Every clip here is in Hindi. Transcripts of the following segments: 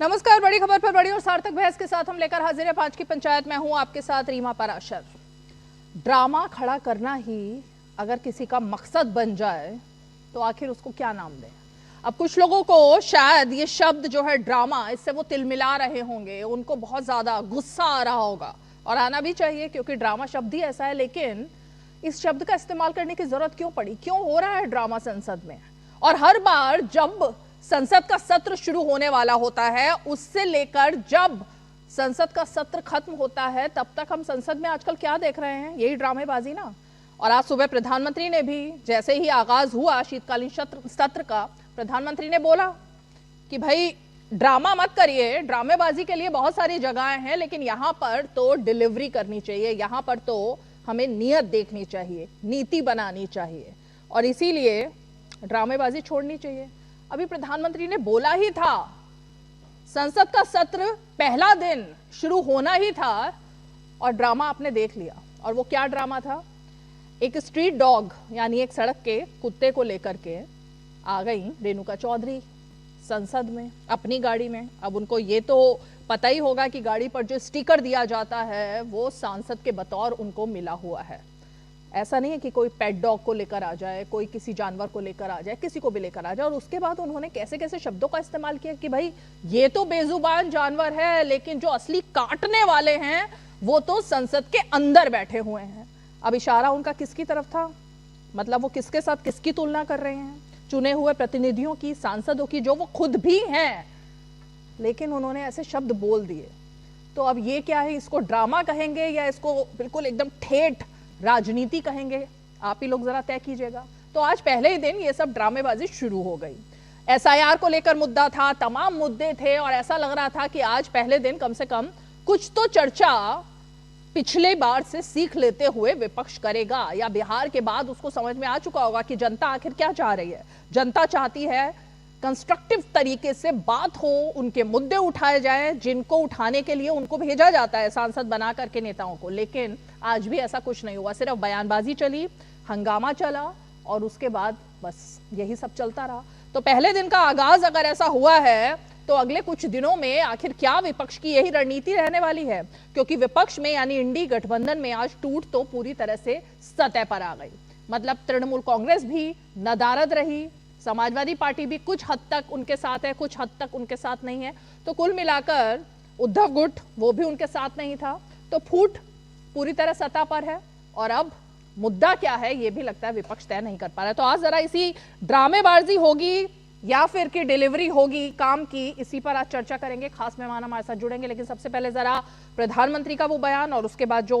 नमस्कार। बड़ी खबर पर बड़ी और सार्थक बहस के साथ हम लेकर हाजिर है 5 की पंचायत। मैं हूं आपके साथ रीमा पराशर। ड्रामा खड़ा करना ही अगर किसी का मकसद बन जाए तो आखिर उसको क्या नाम दें। अब कुछ लोगों को शायद ये शब्द जो है ड्रामा, इससे वो तिलमिला रहे होंगे, उनको बहुत ज्यादा गुस्सा आ रहा होगा और आना भी चाहिए क्योंकि ड्रामा शब्द ही ऐसा है। लेकिन इस शब्द का इस्तेमाल करने की जरूरत क्यों पड़ी, क्यों हो रहा है ड्रामा संसद में? और हर बार जब संसद का सत्र शुरू होने वाला होता है, उससे लेकर जब संसद का सत्र खत्म होता है, तब तक हम संसद में आजकल क्या देख रहे हैं? यही ड्रामेबाजी ना। और आज सुबह प्रधानमंत्री ने भी, जैसे ही आगाज हुआ शीतकालीन सत्र का, प्रधानमंत्री ने बोला कि भाई ड्रामा मत करिए, ड्रामेबाजी के लिए बहुत सारी जगहें हैं, लेकिन यहां पर तो डिलीवरी करनी चाहिए, यहां पर तो हमें नियत देखनी चाहिए, नीति बनानी चाहिए और इसीलिए ड्रामेबाजी छोड़नी चाहिए। अभी प्रधानमंत्री ने बोला ही था, संसद का सत्र पहला दिन शुरू होना ही था और ड्रामा आपने देख लिया। और वो क्या ड्रामा था? एक स्ट्रीट डॉग यानी एक सड़क के कुत्ते को लेकर के आ गई रेणुका चौधरी संसद में अपनी गाड़ी में। अब उनको ये तो पता ही होगा कि गाड़ी पर जो स्टिकर दिया जाता है वो सांसद के बतौर उनको मिला हुआ है। ऐसा नहीं है कि कोई पेट डॉग को लेकर आ जाए, कोई किसी जानवर को लेकर आ जाए, किसी को भी लेकर आ जाए। और उसके बाद उन्होंने कैसे कैसे शब्दों का इस्तेमाल किया कि भाई ये तो बेजुबान जानवर है, लेकिन जो असली काटने वाले हैं वो तो संसद के अंदर बैठे हुए हैं। अब इशारा उनका किसकी तरफ था? मतलब वो किसके साथ किसकी तुलना कर रहे हैं? चुने हुए प्रतिनिधियों की, सांसदों की, जो वो खुद भी हैं। लेकिन उन्होंने ऐसे शब्द बोल दिए। तो अब ये क्या है? इसको ड्रामा कहेंगे या इसको बिल्कुल एकदम ठेठ राजनीति कहेंगे? आप ही लोग जरा तय कीजिएगा। तो आज पहले ही दिन ये सब ड्रामेबाजी शुरू हो गई। एसआईआर को लेकर मुद्दा था, तमाम मुद्दे थे और ऐसा लग रहा था कि आज पहले दिन कम से कम कुछ तो चर्चा पिछले बार से सीख लेते हुए विपक्ष करेगा, या बिहार के बाद उसको समझ में आ चुका होगा कि जनता आखिर क्या चाह रही है। जनता चाहती है कंस्ट्रक्टिव तरीके से बात हो, उनके मुद्दे उठाए जाएं, जिनको उठाने के लिए उनको भेजा जाता है सांसद बना करके नेताओं को। लेकिन आज भी ऐसा कुछ नहीं हुआ, सिर्फ बयानबाजी चली, हंगामा चला और उसके बाद बस यही सब चलता रहा। तो पहले दिन का आगाज अगर ऐसा हुआ है तो अगले कुछ दिनों में आखिर क्या विपक्ष की यही रणनीति रहने वाली है? क्योंकि विपक्ष में यानी इंडी गठबंधन में आज टूट तो पूरी तरह से सतह पर आ गई। मतलब तृणमूल कांग्रेस भी नदारद रही, समाजवादी पार्टी भी कुछ हद तक उनके साथ है, कुछ हद तक उनके साथ नहीं है। तो कुल मिलाकर उद्धव गुट वो भी उनके साथ नहीं था। तो फूट पूरी तरह सतह पर है और अब मुद्दा क्या है ये भी लगता है विपक्ष तय नहीं कर पा रहा है। तो आज जरा इसी ड्रामेबाजी होगी या फिर की डिलीवरी होगी काम की, इसी पर आज चर्चा करेंगे। खास मेहमान हमारे साथ जुड़ेंगे, लेकिन सबसे पहले जरा प्रधानमंत्री का वो बयान और उसके बाद जो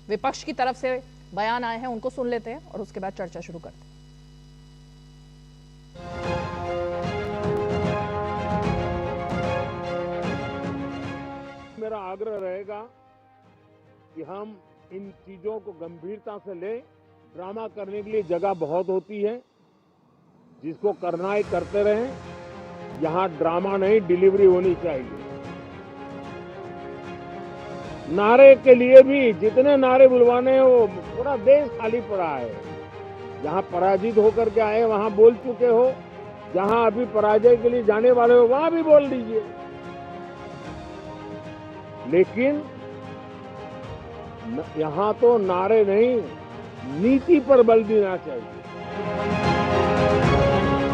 विपक्ष की तरफ से बयान आए हैं उनको सुन लेते हैं और उसके बाद चर्चा शुरू करते हैं। मेरा आग्रह रहेगा कि हम इन चीजों को गंभीरता से लें। ड्रामा करने के लिए जगह बहुत होती है, जिसको करना है करते रहें। यहां ड्रामा नहीं, डिलीवरी होनी चाहिए। नारे के लिए भी जितने नारे बुलवाने हैं वो पूरा देश खाली पड़ा है। जहां पराजित होकर के आए वहां बोल चुके हो, जहां अभी पराजय के लिए जाने वाले हो वहां भी बोल दीजिए। लेकिन यहां तो नारे नहीं, नीति पर बल देना चाहिए।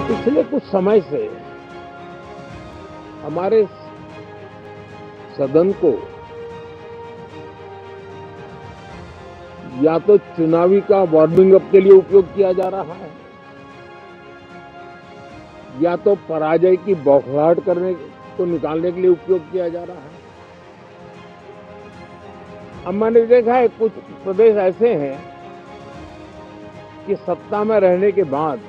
पिछले कुछ समय से हमारे सदन को या तो चुनावी का वार्मिंग अप के लिए उपयोग किया जा रहा है, या तो पराजय की बौखलाहट करने को निकालने के लिए उपयोग किया जा रहा है। अब मैंने देखा है कुछ प्रदेश ऐसे हैं कि सत्ता में रहने के बाद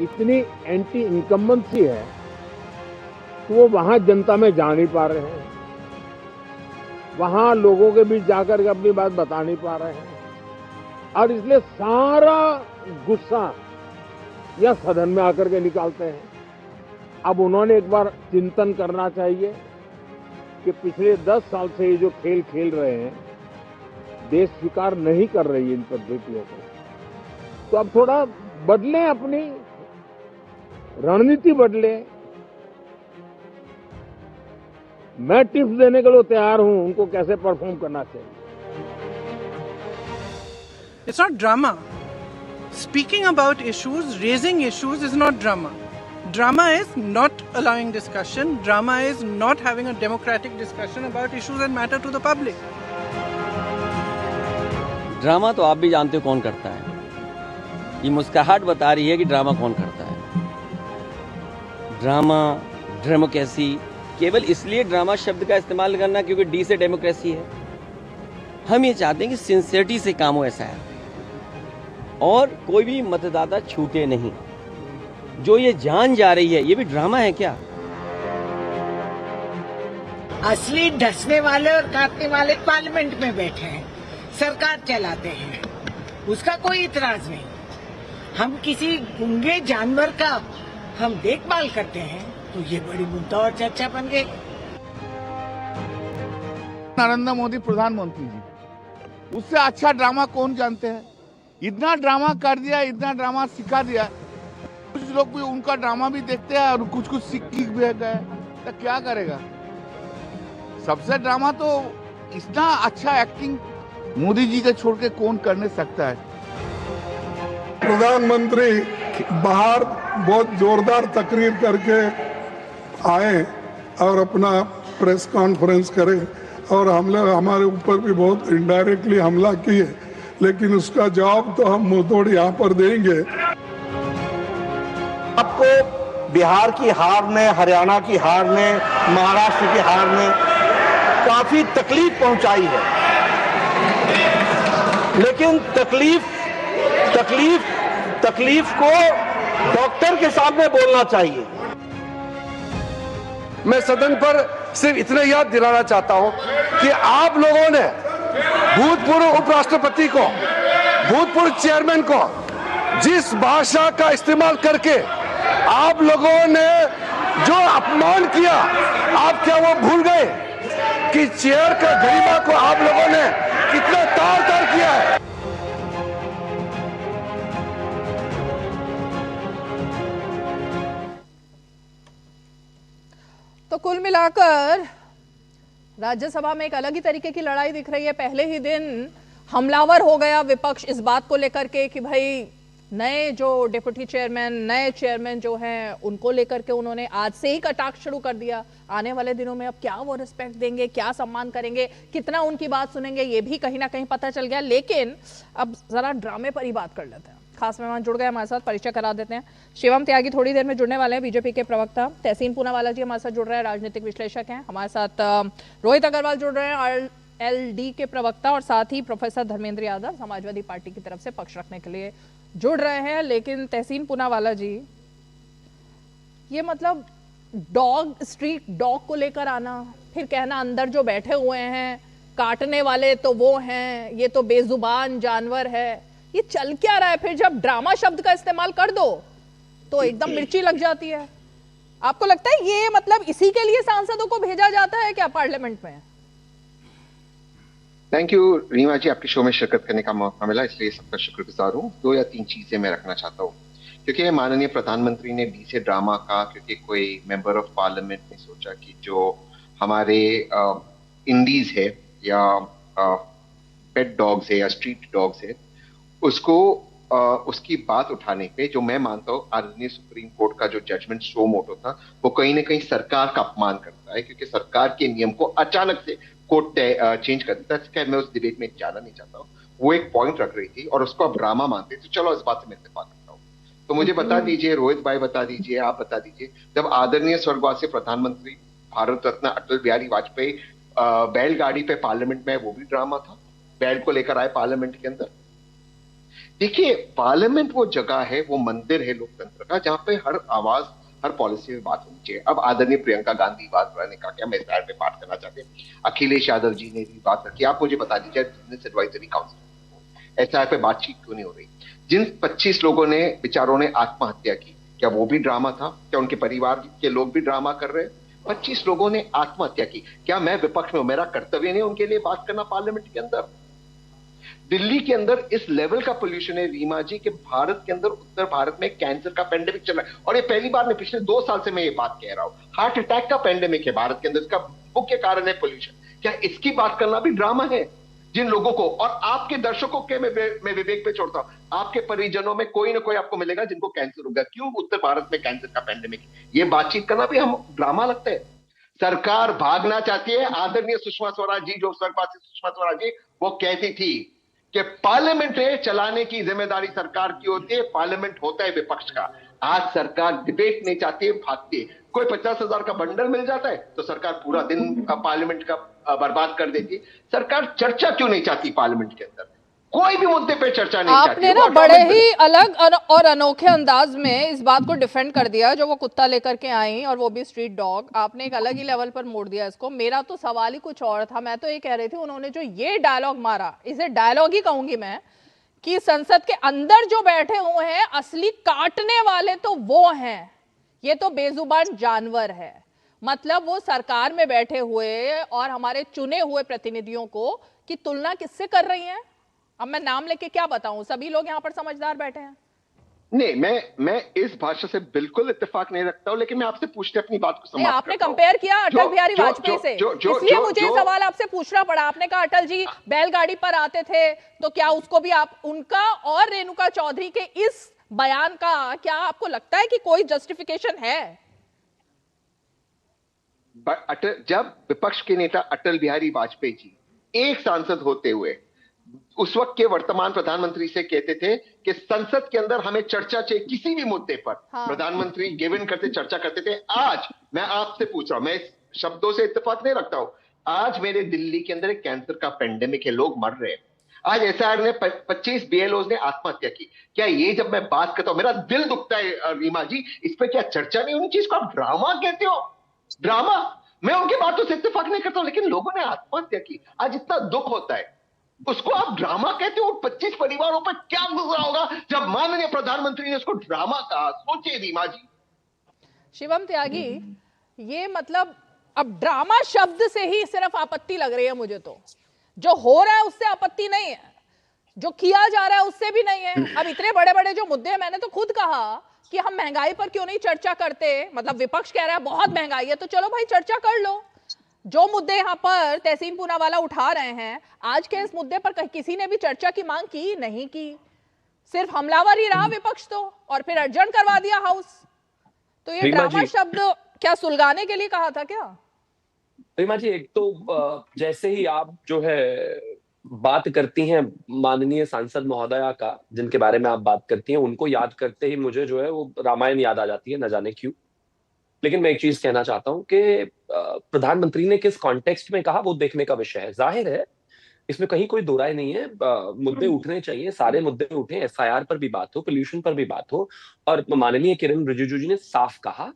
इतनी एंटी इनकम्बेंसी है कि वो वहां जनता में जा नहीं पा रहे हैं, वहां लोगों के बीच जाकर के अपनी बात बता नहीं पा रहे हैं और इसलिए सारा गुस्सा या सदन में आकर के निकालते हैं। अब उन्होंने एक बार चिंतन करना चाहिए कि पिछले 10 साल से ये जो खेल खेल रहे हैं, देश स्वीकार नहीं कर रही है इन पद्धतियों को। तो अब थोड़ा बदलें, अपनी रणनीति बदले। मैं टिप्स देने के लिए तैयार हूं उनको कैसे परफॉर्म करना चाहिए। It's not drama. Speaking about issues, raising issues is not drama. Drama is not allowing discussion. Drama is not having a democratic discussion about issues that matter to the public. Drama तो आप भी जानते हो कौन करता है। ये मुस्कुराहट बता रही है कि ड्रामा कौन करता है। ड्रामा, डेमोक्रेसी, केवल इसलिए ड्रामा शब्द का इस्तेमाल करना क्योंकि डी से डेमोक्रेसी है। हम ये चाहते हैं कि सिंसियरिटी से काम हो ऐसा है और कोई भी मतदाता छूटे नहीं। जो ये जान जा रही है ये भी ड्रामा है क्या? असली ढसने वाले और काटने वाले पार्लियामेंट में बैठे हैं, सरकार चलाते हैं, उसका कोई इतराज नहीं। हम किसी गूंगे जानवर का हम देखभाल करते हैं तो ये बड़ी मुद्दा और चर्चा बन गई। नरेंद्र मोदी प्रधानमंत्री जी, उससे अच्छा ड्रामा कौन जानते हैं? इतना ड्रामा कर दिया, इतना ड्रामा सिखा दिया। कुछ लोग भी उनका ड्रामा भी देखते हैं और कुछ कुछ सीख भी गए, तो क्या करेगा? सबसे ड्रामा तो इतना अच्छा एक्टिंग मोदी जी के छोड़ के कौन करने सकता है? प्रधानमंत्री बाहर बहुत जोरदार तकरीर करके आए और अपना प्रेस कॉन्फ्रेंस करे और हमारे ऊपर भी बहुत इनडायरेक्टली हमला किए, लेकिन उसका जवाब तो हम मुंहतोड़ यहाँ पर देंगे। आपको बिहार की हार ने, हरियाणा की हार ने, महाराष्ट्र की हार ने काफी तकलीफ पहुंचाई है, लेकिन तकलीफ को डॉक्टर के सामने बोलना चाहिए। मैं सदन पर सिर्फ इतना याद दिलाना चाहता हूं कि आप लोगों ने भूतपूर्व उपराष्ट्रपति को, भूतपूर्व चेयरमैन को जिस भाषा का इस्तेमाल करके आप लोगों ने जो अपमान किया, आप क्या वो भूल गए कि चेयर का गरिमा को आप लोगों ने कितना तार-तार किया है? तो कुल मिलाकर राज्यसभा में एक अलग ही तरीके की लड़ाई दिख रही है। पहले ही दिन हमलावर हो गया विपक्ष इस बात को लेकर के कि भाई नए जो डिप्टी चेयरमैन, नए चेयरमैन जो हैं उनको लेकर के उन्होंने आज से ही कटाक्ष शुरू कर दिया। आने वाले दिनों में अब क्या वो रिस्पेक्ट देंगे, क्या सम्मान करेंगे, कितना उनकी बात सुनेंगे, ये भी कहीं ना कहीं पता चल गया। लेकिन अब जरा ड्रामे पर ही बात कर लेते हैं। खास मेहमान जुड़ गए हमारे साथ, परिचय करा देते हैं। शिवम त्यागी थोड़ी देर में जुड़ने वाले हैं, बीजेपी के प्रवक्ता। तहसीन पूनावाला जी हमारे साथ जुड़ रहे हैं, राजनीतिक विश्लेषक हैं। हमारे साथ रोहित अग्रवाल जुड़ रहे हैं, RLD के प्रवक्ता, और साथ ही प्रोफेसर धर्मेंद्र यादव समाजवादी पार्टी की तरफ से पक्ष रखने के लिए जुड़ रहे हैं। लेकिन तहसीन पूनावाला जी, ये मतलब डॉग, स्ट्रीट डॉग को लेकर आना, फिर कहना अंदर जो बैठे हुए हैं काटने वाले तो वो हैं, ये तो बेजुबान जानवर है, ये चल क्या रहा है? फिर जब ड्रामा शब्द का इस्तेमाल कर दो तो एकदम मिर्ची लग जाती है। आपको लगता है ये मतलब इसी के लिए सांसदों को भेजा जाता है क्या पार्लियामेंट में? थैंक यू रीमा जी, आपके शो में शिरकत करने का मौका मिला, इसलिए सबका शुक्रगुजार हूँ। 2 या 3 चीजें मैं रखना चाहता हूँ, क्योंकि माननीय प्रधानमंत्री ने डी से ड्रामा का, क्योंकि कोई मेंबर ऑफ पार्लियामेंट ने सोचा कि जो हमारे इंडीज है या पेट डॉग्स है या स्ट्रीट डॉग्स है, उसको उसकी बात उठाने पे, जो मैं मानता हूँ आदरणीय सुप्रीम कोर्ट का जो जजमेंट सो मोटो था, वो कहीं ना कहीं सरकार का अपमान करता है, क्योंकि सरकार के नियम को अचानक से कोर्ट चेंज कर देता है। मैं उस डिबेट में जाना नहीं चाहता हूँ। वो एक पॉइंट रख रही थी और उसको आप ड्रामा मानते, तो चलो इस बात से मैं इत्तेफाक करता हूँ। तो मुझे बता दीजिए, रोहित भाई बता दीजिए, आप बता दीजिए, जब आदरणीय स्वर्गवासी प्रधानमंत्री भारत रत्न अटल बिहारी वाजपेयी बैलगाड़ी पे पार्लियामेंट में, वो भी ड्रामा था, बैल को लेकर आए पार्लियामेंट के अंदर। देखिए, पार्लियामेंट वो जगह है, वो मंदिर है लोकतंत्र का, जहां पे हर आवाज, हर पॉलिसी में बात होनी चाहिए। अब आदरणीय प्रियंका गांधी बात करने का क्या, मैं इस पे बात करना चाहते हैं। अखिलेश यादव जी ने भी बात रखी। आप मुझे बता दीजिए, बिजनेस एडवाइजरी काउंसिल SR पे बातचीत क्यों नहीं हो रही? जिन 25 लोगों ने, बेचारों ने आत्महत्या की, क्या वो भी ड्रामा था? क्या उनके परिवार के लोग भी ड्रामा कर रहे हैं? 25 लोगों ने आत्महत्या की, क्या मैं विपक्ष में, मेरा कर्तव्य नहीं उनके लिए बात करना पार्लियामेंट के अंदर? दिल्ली के अंदर इस लेवल का पोल्यूशन है रीमा जी, कि भारत के अंदर, उत्तर भारत में कैंसर का पेंडेमिक चल रहा है। और ये पहली बार नहीं, पिछले 2 साल से मैं ये बात कह रहा हूं। हार्ट अटैक का पेंडेमिक है भारत के अंदर, इसका मुख्य कारण है पोल्यूशन। क्या इसकी बात करना भी ड्रामा है? जिन लोगों को, और आपके दर्शकों के मैं विवेक पे छोड़ता हूं, आपके परिजनों में कोई ना कोई आपको मिलेगा जिनको कैंसर होगा। क्यों उत्तर भारत में कैंसर का पैंडेमिक? ये बातचीत करना भी हम ड्रामा लगता है। सरकार भागना चाहती है। आदरणीय सुषमा स्वराज जी, जो स्वर्गवासी सुषमा स्वराज जी, वो कहती थी कि पार्लियामेंट चलाने की जिम्मेदारी सरकार की होती है, पार्लियामेंट होता है विपक्ष का। आज सरकार डिबेट नहीं चाहती है, भागती है। कोई 50,000 का बंडल मिल जाता है तो सरकार पूरा दिन का पार्लियामेंट का बर्बाद कर देती है। सरकार चर्चा क्यों नहीं चाहती पार्लियामेंट के अंदर? कोई भी मुद्दे पे चर्चा नहीं चाहती। आपने ना बड़े ही अलग और अनोखे अंदाज में इस बात को डिफेंड कर दिया, जो वो कुत्ता लेकर के आई और वो भी स्ट्रीट डॉग। आपने एक अलग ही लेवल पर मोड़ दिया इसको। मेरा तो सवाल ही कुछ और था। मैं तो ये कह रही थी, उन्होंने जो ये डायलॉग मारा, इसे डायलॉग ही कहूंगी मैं, कि संसद के अंदर जो बैठे हुए हैं असली काटने वाले तो वो हैं, ये तो बेजुबान जानवर है। मतलब वो सरकार में बैठे हुए और हमारे चुने हुए प्रतिनिधियों को की तुलना किससे कर रही हैं? अब मैं नाम लेके क्या बताऊं, सभी लोग यहाँ पर समझदार बैठे हैं। नहीं, मैं इस भाषा से बिल्कुल इत्तेफाक नहीं रखता हूं, लेकिन मैं आपसे पूछते अपनी बात को समाप्त आपने कंपेयर किया अटल बिहारी वाजपेयी से, इसलिए मुझे सवाल आपसे पूछना पड़ा। आपने कहा अटल जी बैलगाड़ी पर आते थे, तो क्या उसको भी आप, उनका और रेणुका चौधरी के इस बयान का क्या आपको लगता है कि कोई जस्टिफिकेशन है? जब विपक्ष के नेता अटल बिहारी वाजपेयी जी एक सांसद होते हुए उस वक्त के वर्तमान प्रधानमंत्री से कहते थे कि संसद के अंदर हमें चर्चा चाहिए किसी भी मुद्दे पर, हाँ। प्रधानमंत्री गिव इन करते, चर्चा करते थे। आज मैं आपसे पूछ रहा हूं, मैं इस शब्दों से इत्तेफाक नहीं रखता हूं, आज मेरे दिल्ली के अंदर एक कैंसर का पेंडेमिक है, लोग मर रहे हैं। आज एसआईआर ने 25 बीएलओ ने आत्महत्या की। क्या ये जब मैं बात करता हूं मेरा दिल दुखता है रीमा जी, इस पर क्या चर्चा नहीं होनी चाहिए? इसको आप ड्रामा कहते हो? ड्रामा? मैं उनकी बातों से इत्तेफाक नहीं करता हूं, लेकिन लोगों ने आत्महत्या की, आज इतना दुख होता है, उसको आप ड्रामा कहते हो? 25 परिवारों पर क्या गुजरा होगा जब माननीय प्रधानमंत्री ने उसको ड्रामा कहा? सोचिए रीमा जी। शिवम त्यागी, ये मतलब अब ड्रामा शब्द से ही सिर्फ आपत्ति लग रही है मुझे तो। जो हो रहा है उससे आपत्ति नहीं है, जो किया जा रहा है उससे भी नहीं है। अब इतने बड़े बड़े जो मुद्दे हैं, मैंने तो खुद कहा कि हम महंगाई पर क्यों नहीं चर्चा करते। मतलब विपक्ष कह रहा है बहुत महंगाई है, तो चलो भाई चर्चा कर लो। जो मुद्दे यहाँ पर तहसीन पूनावाला उठा रहे हैं, आज के इस मुद्दे पर किसी ने भी चर्चा की मांग की नहीं की, सिर्फ हमलावर ही रहा विपक्ष तो, और फिर अर्जन करवा दिया हाउस। तो ये ड्रामा शब्द क्या सुलगाने के लिए कहा था क्या? रीमा जी, एक तो जैसे ही आप जो है बात करती हैं माननीय सांसद महोदया का, जिनके बारे में आप बात करती हैं, उनको याद करते ही मुझे जो है वो रामायण याद आ जाती है, न जाने क्यों। लेकिन मैं एक चीज कहना चाहता हूं कि प्रधानमंत्री ने किस कॉन्टेक्स्ट में कहा वो देखने का विषय है। जाहिर है इसमें कहीं कोई दो राय नहीं है, मुद्दे उठने चाहिए, सारे मुद्दे उठे, एसआईआर पर भी बात हो, पोल्यूशन पर भी बात हो। और माननीय किरण रिजिजू जी ने साफ कहा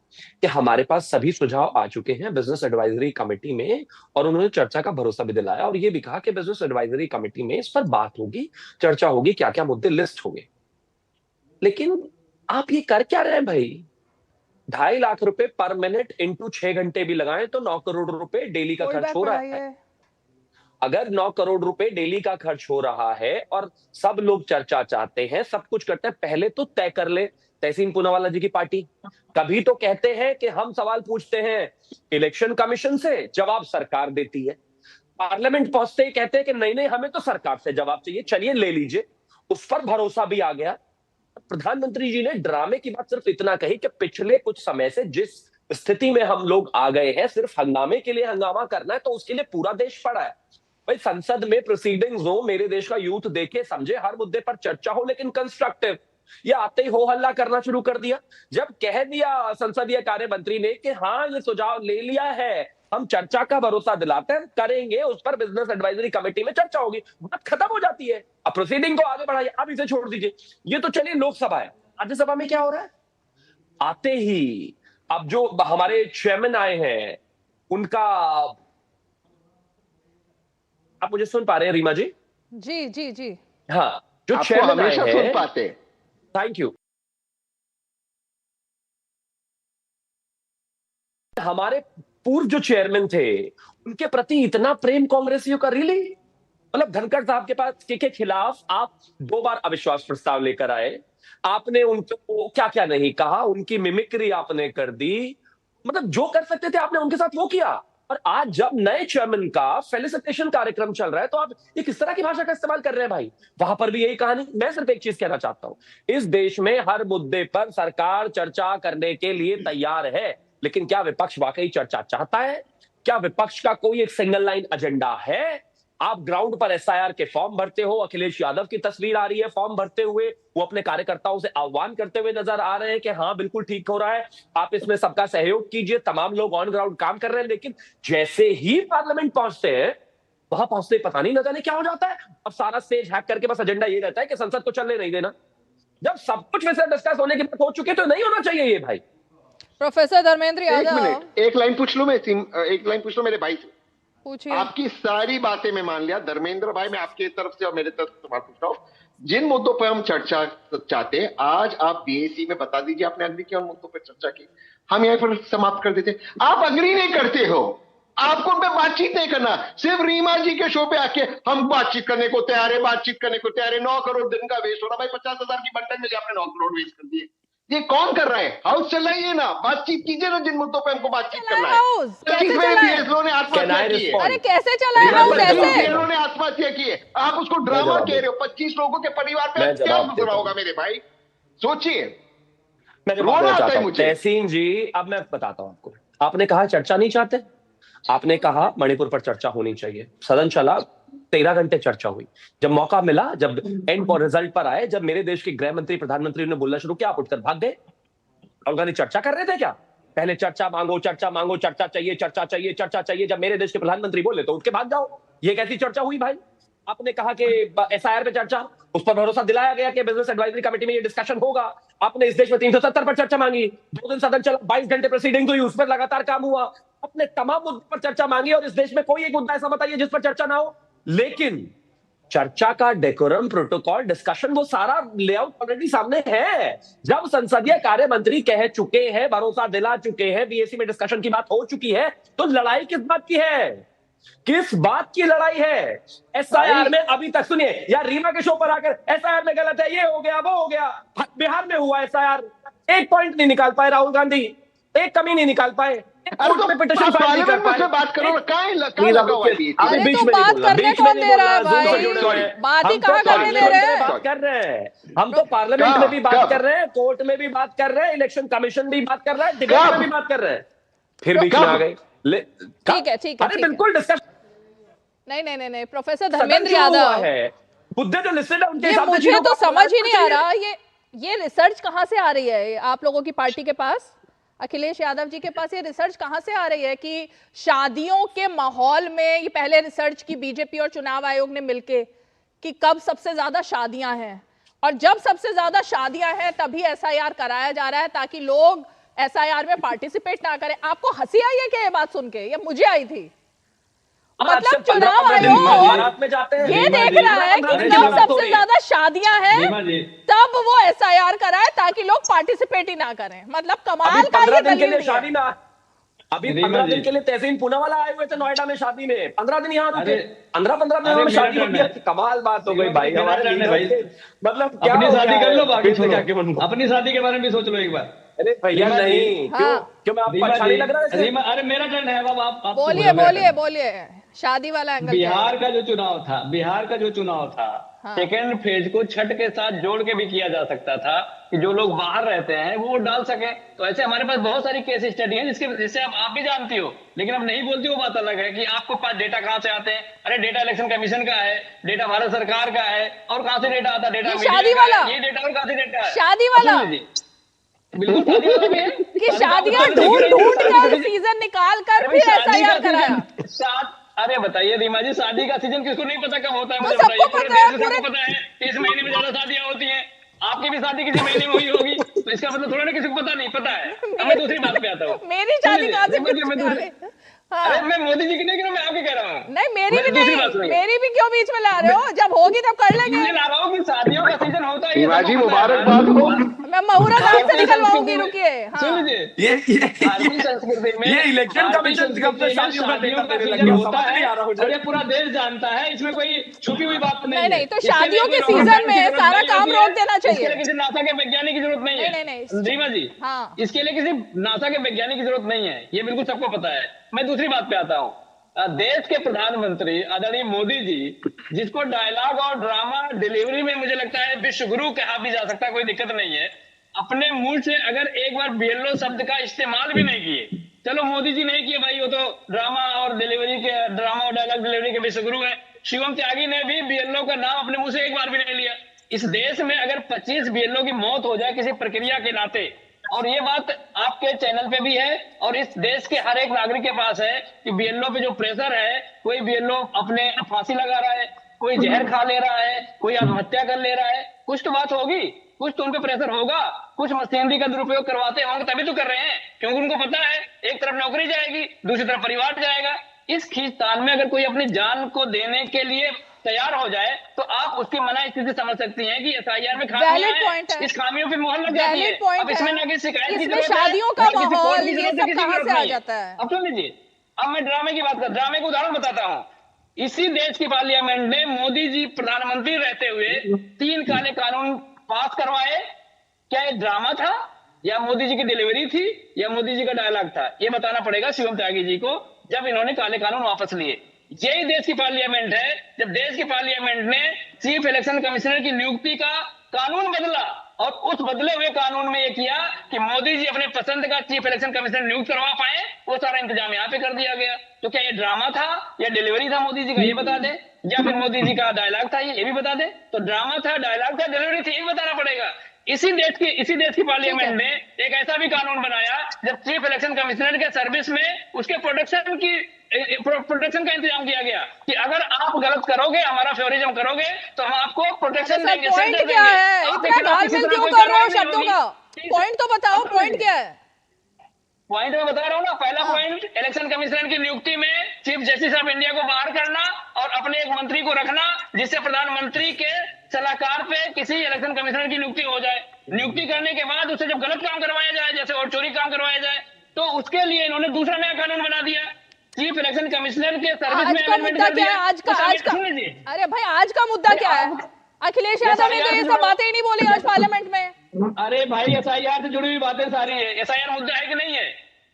कि हमारे पास सभी सुझाव आ चुके हैं बिजनेस एडवाइजरी कमेटी में, और उन्होंने चर्चा का भरोसा भी दिलाया और ये भी कहा कि बिजनेस एडवाइजरी कमेटी में इस पर बात होगी, चर्चा होगी, क्या क्या मुद्दे लिस्ट होंगे। लेकिन आप ये कर क्या रहे हैं भाई? 2.5 लाख रुपए पर मिनट इंटू 6 घंटे भी लगाएं तो 9 करोड़ रुपए डेली का खर्च हो रहा है। अगर 9 करोड़ रुपए डेली का खर्च हो रहा है और सब लोग चर्चा चाहते हैं, सब कुछ करते हैं, पहले तो तय कर ले तहसीन पूनावाला जी की पार्टी। कभी तो कहते हैं कि हम सवाल पूछते हैं इलेक्शन कमीशन से, जवाब सरकार देती है। पार्लियामेंट पहुंचते ही कहते हैं कि नहीं नहीं हमें तो सरकार से जवाब चाहिए, चलिए ले लीजिए। उस पर भरोसा भी आ गया। प्रधानमंत्री जी ने ड्रामे की बात सिर्फ इतना कही कि पिछले कुछ समय से जिस स्थिति में हम लोग आ गए हैं, सिर्फ हंगामे के लिए हंगामा करना है तो उसके लिए पूरा देश पड़ा है। भाई संसद में प्रोसीडिंग्स हो, मेरे देश का यूथ देखे समझे, हर मुद्दे पर चर्चा हो, लेकिन कंस्ट्रक्टिव। ये आते ही हो हल्ला करना शुरू कर दिया। जब कह दिया संसदीय कार्य मंत्री ने कि हाँ ये सुझाव ले लिया है, हम चर्चा का भरोसा दिलाते हैं, करेंगे, उस पर बिजनेस एडवाइजरी कमेटी में चर्चा होगी, बात खत्म हो जाती है। अब प्रोसीडिंग को आगे बढ़ाइए, अब इसे छोड़ दीजिए। ये तो चलिए लोकसभा है, राज्यसभा में क्या हो रहा है? आते ही अब जो हमारे चेयरमैन आए हैं उनका, आप मुझे सुन पा रहे हैं रीमा जी? जी जी जी हाँ, जो चेयरमैन आए हैं, सुन पाते। Thank you. हमारे पूर्व जो चेयरमैन थे उनके प्रति इतना प्रेम कांग्रेसियों का, रियली? मतलब धनखड़ साहब के पास के खिलाफ आप 2 बार अविश्वास प्रस्ताव लेकर आए, आपने उनको क्या क्या नहीं कहा, उनकी मिमिक्री आपने कर दी, मतलब जो कर सकते थे आपने उनके साथ वो किया। और आज जब नए चेयरमैन का फेलिसिटेशन कार्यक्रम चल रहा है तो आप ये किस तरह की भाषा का इस्तेमाल कर रहे हैं भाई? वहां पर भी यही कहानी। मैं सिर्फ एक चीज कहना चाहता हूं, इस देश में हर मुद्दे पर सरकार चर्चा करने के लिए तैयार है, लेकिन क्या विपक्ष वाकई चर्चा चाहता है? क्या विपक्ष का कोई एक सिंगल लाइन एजेंडा है? आप ग्राउंड पर एसआईआर के फॉर्म भरते हो, अखिलेश यादव की तस्वीर आ रही है फॉर्म भरते हुए, वो अपने कार्यकर्ताओं से आह्वान करते हुए नजर आ रहे हैं कि हाँ बिल्कुल ठीक हो रहा है, आप इसमें सबका सहयोग कीजिए, तमाम लोग ऑन ग्राउंड काम कर रहे हैं। लेकिन जैसे ही पार्लियामेंट पहुंचते हैं, वहां पहुंचते ही पता नहीं न जाने क्या हो जाता है। अब सारा स्टेज हैक करके बस एजेंडा ये रहता है कि संसद को चलने नहीं देना। जब सब कुछ वैसे डिस्कस होने की बात हो चुकी है तो नहीं होना चाहिए ये भाई। प्रोफेसर धर्मेंद्र यादव, एक लाइन पूछ लूं मैं, एक लाइन पूछ लूं मेरे भाई से। पूछिए। आपकी सारी बातें मैं मान लिया धर्मेंद्र भाई, मैं आपकी तरफ से और मेरे तरफ से सवाल पूछ रहा हूं। जिन मुद्दों पर हम चर्चा चाहते हैं, आज आप बीएसी में बता दीजिए आपने अग्री किन मुद्दों पर चर्चा की, हम यहीं पर समाप्त कर देते। आप अग्री नहीं करते हो, आपको उन पर बातचीत नहीं करना, सिर्फ रीमा जी के शो पे आके हम बातचीत करने को तैयार है, बातचीत करने को तैयार है। 9 करोड़ दिन का वेस्ट हो रहा भाई, 50,000 की बंटन मिली, आपने 9 करोड़ वेस्ट कर दिए। ये कौन कर रहा है? हाउस चलाइए ना, बातचीत कीजिए ना, जिन मुद्दों पे हमको बातचीत करना है। बीएसओ ने आत्महत्या की है। अरे कैसे चला है हाउस ऐसे? बीएसओ ने आत्महत्या की है, आप उसको ड्रामा कह रहे हो। 25 लोगों के परिवार पे क्या गुजरा होगा मेरे भाई, सोचिए। तहसीन जी, अब मैं बताता हूं आपको। आपने कहा चर्चा नहीं चाहते, आपने कहा मणिपुर पर चर्चा होनी चाहिए, सदन चला, 13 घंटे चर्चा हुई। जब मौका मिला, जब एंड पर रिजल्ट पर आए, जब मेरे देश के गृह मंत्री प्रधानमंत्री ने बोलना शुरू किया, आप उठकर भाग गए। राहुल गांधी चर्चा कर रहे थे क्या? पहले चर्चा मांगो, चर्चा मांगो, चर्चा चाहिए, चर्चा चाहिए, चर्चा चाहिए। जब मेरे देश के प्रधानमंत्री बोले तो उठ के भाग जाओ। ये कैसी चर्चा हुई भाई? आपने कहा कि एसआईआर पे चर्चा, उस पर भरोसा दिलाया गया कि बिजनेस एडवाइजरी कमेटी में ये डिस्कशन होगा। आपने इस देश में 370 पर चर्चा मांगी, 2 दिन सदन चला, 22 घंटे प्रोसीडिंग हुई, उस पर लगातार काम हुआ। अपने तमाम मुद्दों पर चर्चा मांगी और इस देश में कोई एक मुद्दा ऐसा बताइए जिस पर चर्चा ना हो। लेकिन चर्चा का डेकोरम, प्रोटोकॉल, डिस्कशन, वो सारा लेआउट ऑलरेडी सामने है। जब संसदीय कार्य मंत्री कह चुके हैं, भरोसा दिला चुके हैं, बीएसी में डिस्कशन की बात हो चुकी है, तो लड़ाई किस बात की है? किस बात की लड़ाई है? एसआईआर में अभी तक सुनिए, या रीमा के शो पर आकर एसआईआर में गलत है, ये हो गया, वो हो गया। बिहार में हुआ एसआईआर, एक पॉइंट नहीं निकाल पाए राहुल गांधी, एक कमी नहीं निकाल पाए। अरे तो पार्लियामेंट में से बात करो, अरे तो बात करने कौन दे रहा है भाई? बात ही कहाँ करने दे रहे हैं? बात कर रहे हैं हम तो, पार्लियामेंट में भी बात कर रहे हैं, कोर्ट में भी बात कर रहे हैं, इलेक्शन कमीशन भी बात कर रहा है, डिबेट में भी बात कर रहे हैं, फिर बीच में आ गए। ठीक है, ठीक है, अरे बिल्कुल डिस्कशन नहीं, प्रोफेसर धर्मेंद्र यादव है, मुद्दे जो लिस्टेड है उनके हिसाब से मुझे तो समझ ही नहीं आ रहा, ये रिसर्च कहाँ से आ रही है आप लोगों की पार्टी के पास? अखिलेश यादव जी के पास ये रिसर्च कहां से आ रही है कि शादियों के माहौल में, ये पहले रिसर्च की बीजेपी और चुनाव आयोग ने मिलके कि कब सबसे ज्यादा शादियां हैं, और जब सबसे ज्यादा शादियां हैं तभी एसआईआर कराया जा रहा है ताकि लोग एसआईआर में पार्टिसिपेट ना करें। आपको हंसी आई है क्या ये बात सुन के? ये मुझे आई थी। मतलब चुनाव आयोग ये देख रहा है कि जब सबसे ज्यादा शादियां हैं तब वो एसआईआर कराए ताकि लोग पार्टिसिपेट ही ना करें। मतलब कमाल का ये दलील है। शादी में अभी 15 दिन के लिए तहसीन पूना वाला आए हुए थे नोएडा में शादी में, 15 दिन यहाँ रुके, 15 दिन में शादी हो गई। कमाल बात हो गई भाई हमारे भाई। मतलब क्या अपनी शादी कर लो, बाकी अपनी शादी के बारे में भी सोच लो एक बार। अरे भैया नहीं, क्यों मैं आपको अच्छा नहीं लग रहा है? अरे मेरा टर्न है, अब आप बोलिए शादी वाला एंगल। बिहार का जो चुनाव था, सेकेंड फेज को छठ के साथ जोड़ के भी किया जा सकता था कि जो लोग बाहर रहते हैं वो वोट डाल सके। तो ऐसे हमारे पास बहुत सारी केस स्टडी है जिससे आप भी जानती हो, लेकिन अब नहीं बोलती, वो बात अलग है कि आपको पास डेटा कहाँ से आते हैं। अरे डेटा इलेक्शन कमीशन का है, डेटा भारत सरकार का है, और कहाँ से डेटा आता है? डेटा शादी वाला, ये डेटा और कहाँ से डेटा है? शादी वाला बिल्कुल कि शादियां ढूंढ कर सीजन निकाल कर फिर एसआईआर कराया। अरे बताइए रीमा जी, शादी का सीजन किसको नहीं पता कब होता है? मुझे बताइए। पूरे देश में सबको पता है कि इस महीने में ज्यादा शादियां होती हैं। आपकी भी शादी किसी महीने में हुई होगी, तो इसका मतलब थोड़ा ना किसी को पता नहीं पता है। मैं दूसरी बात पे आता हूँ। मेरी शादी कहाँ से? अरे मैं मोदी जी की नहीं, मैं आपकी कह रहा हूँ। नहीं, मेरी भी क्यों बीच में ला रहे हो? जब होगी तब कर लेंगे। ला रहा हूँ कि शादियों का सीजन होता सीमा जी मुबारकबाद हो। मैं महुरा गांव से निकलवाऊंगी, रुकिए। हाँ। सुन लीजिए, भारतीय संस्कृति में ये इलेक्शन कमीशन कब से शादियों का डेटा देने लगे हो, समझ नहीं आ रहा मुझे। और ये पूरा देश जानता है, इसमें कोई छुपी हुई बात नहीं है। नहीं, तो शादियों के सीजन में सारा काम रोक देना चाहिए। इसके लिए किसी नासा के वैज्ञानिक की जरूरत नहीं है। नहीं सीमा जी, हाँ, इसके लिए किसी नासा के वैज्ञानिक की जरूरत नहीं है, ये बिल्कुल सबको पता है। मैं दूसरी बात पे आता हूँ। देश के प्रधानमंत्री आदरणीय मोदी जी, जिसको डायलॉग और ड्रामा डिलीवरी में मुझे लगता है विश्व गुरु कहा भी जा सकता है, कोई दिक्कत नहीं है, अपने मुंह से अगर एक बार बीएलओ शब्द का इस्तेमाल भी नहीं किए, चलो मोदी जी नहीं किए भाई, वो तो ड्रामा और डिलीवरी के, ड्रामा और डायलॉग डिलीवरी के विश्व गुरु है। शिवम त्यागी ने भी बीएलओ का नाम अपने मुंह से एक बार भी नहीं लिया। इस देश में अगर 25 बीएलओ की मौत हो जाए किसी प्रक्रिया के नाते, और ये बात आपके चैनल पे भी है और इस देश के हर एक नागरिक के पास है कि बीएलओ पे जो प्रेशर है, कोई बीएलओ अपने फांसी लगा रहा है, कोई जहर खा ले रहा है, कोई आत्महत्या कर ले रहा है, कुछ तो बात होगी, कुछ तो उन पे प्रेशर होगा, कुछ मशीनरी का दुरुपयोग करवाते होंगे, तभी तो कर रहे हैं, क्योंकि उनको पता है एक तरफ नौकरी जाएगी, दूसरी तरफ परिवार जाएगा। इस खींचतान में अगर कोई अपनी जान को देने के लिए तैयार हो जाए तो आप उसकी मना स्थिति समझ सकती हैं कि एसआईआर में खामियां हैं, इस खामियों पे मोहर लग जाती है। अब इसमें ना किसी शिकायत की जरूरत है, शादियों का माहौल, ये सब कहां से आ जाता है? अब सुन लीजिए, अब मैं ड्रामे की बात कर, ड्रामे का उदाहरण बताता हूँ। इसी देश की पार्लियामेंट ने मोदी जी प्रधानमंत्री रहते हुए 3 काले कानून पास करवाए। क्या ये ड्रामा था या मोदी जी की डिलीवरी थी या मोदी जी का डायलॉग था? ये बताना पड़ेगा शिवम त्यागी जी को, जब इन्होंने काले कानून वापस लिए। यही देश की पार्लियामेंट है जब देश की पार्लियामेंट ने चीफ इलेक्शन कमिश्नर की नियुक्ति का कानून बदला और उस बदले हुए कानून में यह किया कि मोदी जी अपने पसंद का चीफ इलेक्शन कमिश्नर नियुक्त करवा पाए, वो सारा इंतजाम यहाँ पे कर दिया गया। तो क्या ये ड्रामा था या डिलीवरी था मोदी जी का, ये बता दे, या फिर मोदी जी का डायलॉग था, ये भी बता दे। तो ड्रामा था, डायलॉग था, डिलीवरी थी, ये बताना पड़ेगा। इसी देश की पार्लियामेंट ने एक ऐसा भी कानून बनाया जब चीफ इलेक्शन कमिश्नर के सर्विस में उसके प्रोटेक्शन का इंतजाम किया गया कि अगर आप गलत करोगे, हमारा फेवरिज्म करोगे, तो हम आपको प्रोटेक्शन देंगे। पॉइंट क्या है? इतना घालमेल क्यों कर रहे हो शब्दों का? पॉइंट तो बताओ, पॉइंट क्या है? पॉइंट मैं बता रहा हूँ ना। पहला पॉइंट, इलेक्शन कमिश्नर की नियुक्ति में चीफ जस्टिस ऑफ इंडिया को बाहर करना और अपने एक मंत्री को रखना जिससे प्रधानमंत्री के सलाहकार पे किसी इलेक्शन कमिश्नर की नियुक्ति हो जाए। नियुक्ति करने के बाद उससे जब गलत काम करवाया जाए, जैसे और चोरी काम करवाया जाए, तो उसके लिए इन्होंने दूसरा नया कानून बना दिया, चीफ इलेक्शन कमिश्नर के सर्विस में अमेंडमेंट कर दिया। आज का अरे भाई, आज का मुद्दा क्या है? अखिलेश यादव ने तो ये सब बातें ही नहीं बोली आज पार्लियामेंट में। अरे भाई, एसआईआर से जुड़ी हुई बातें सारी है। एसआईआर मुद्दा है कि नहीं है?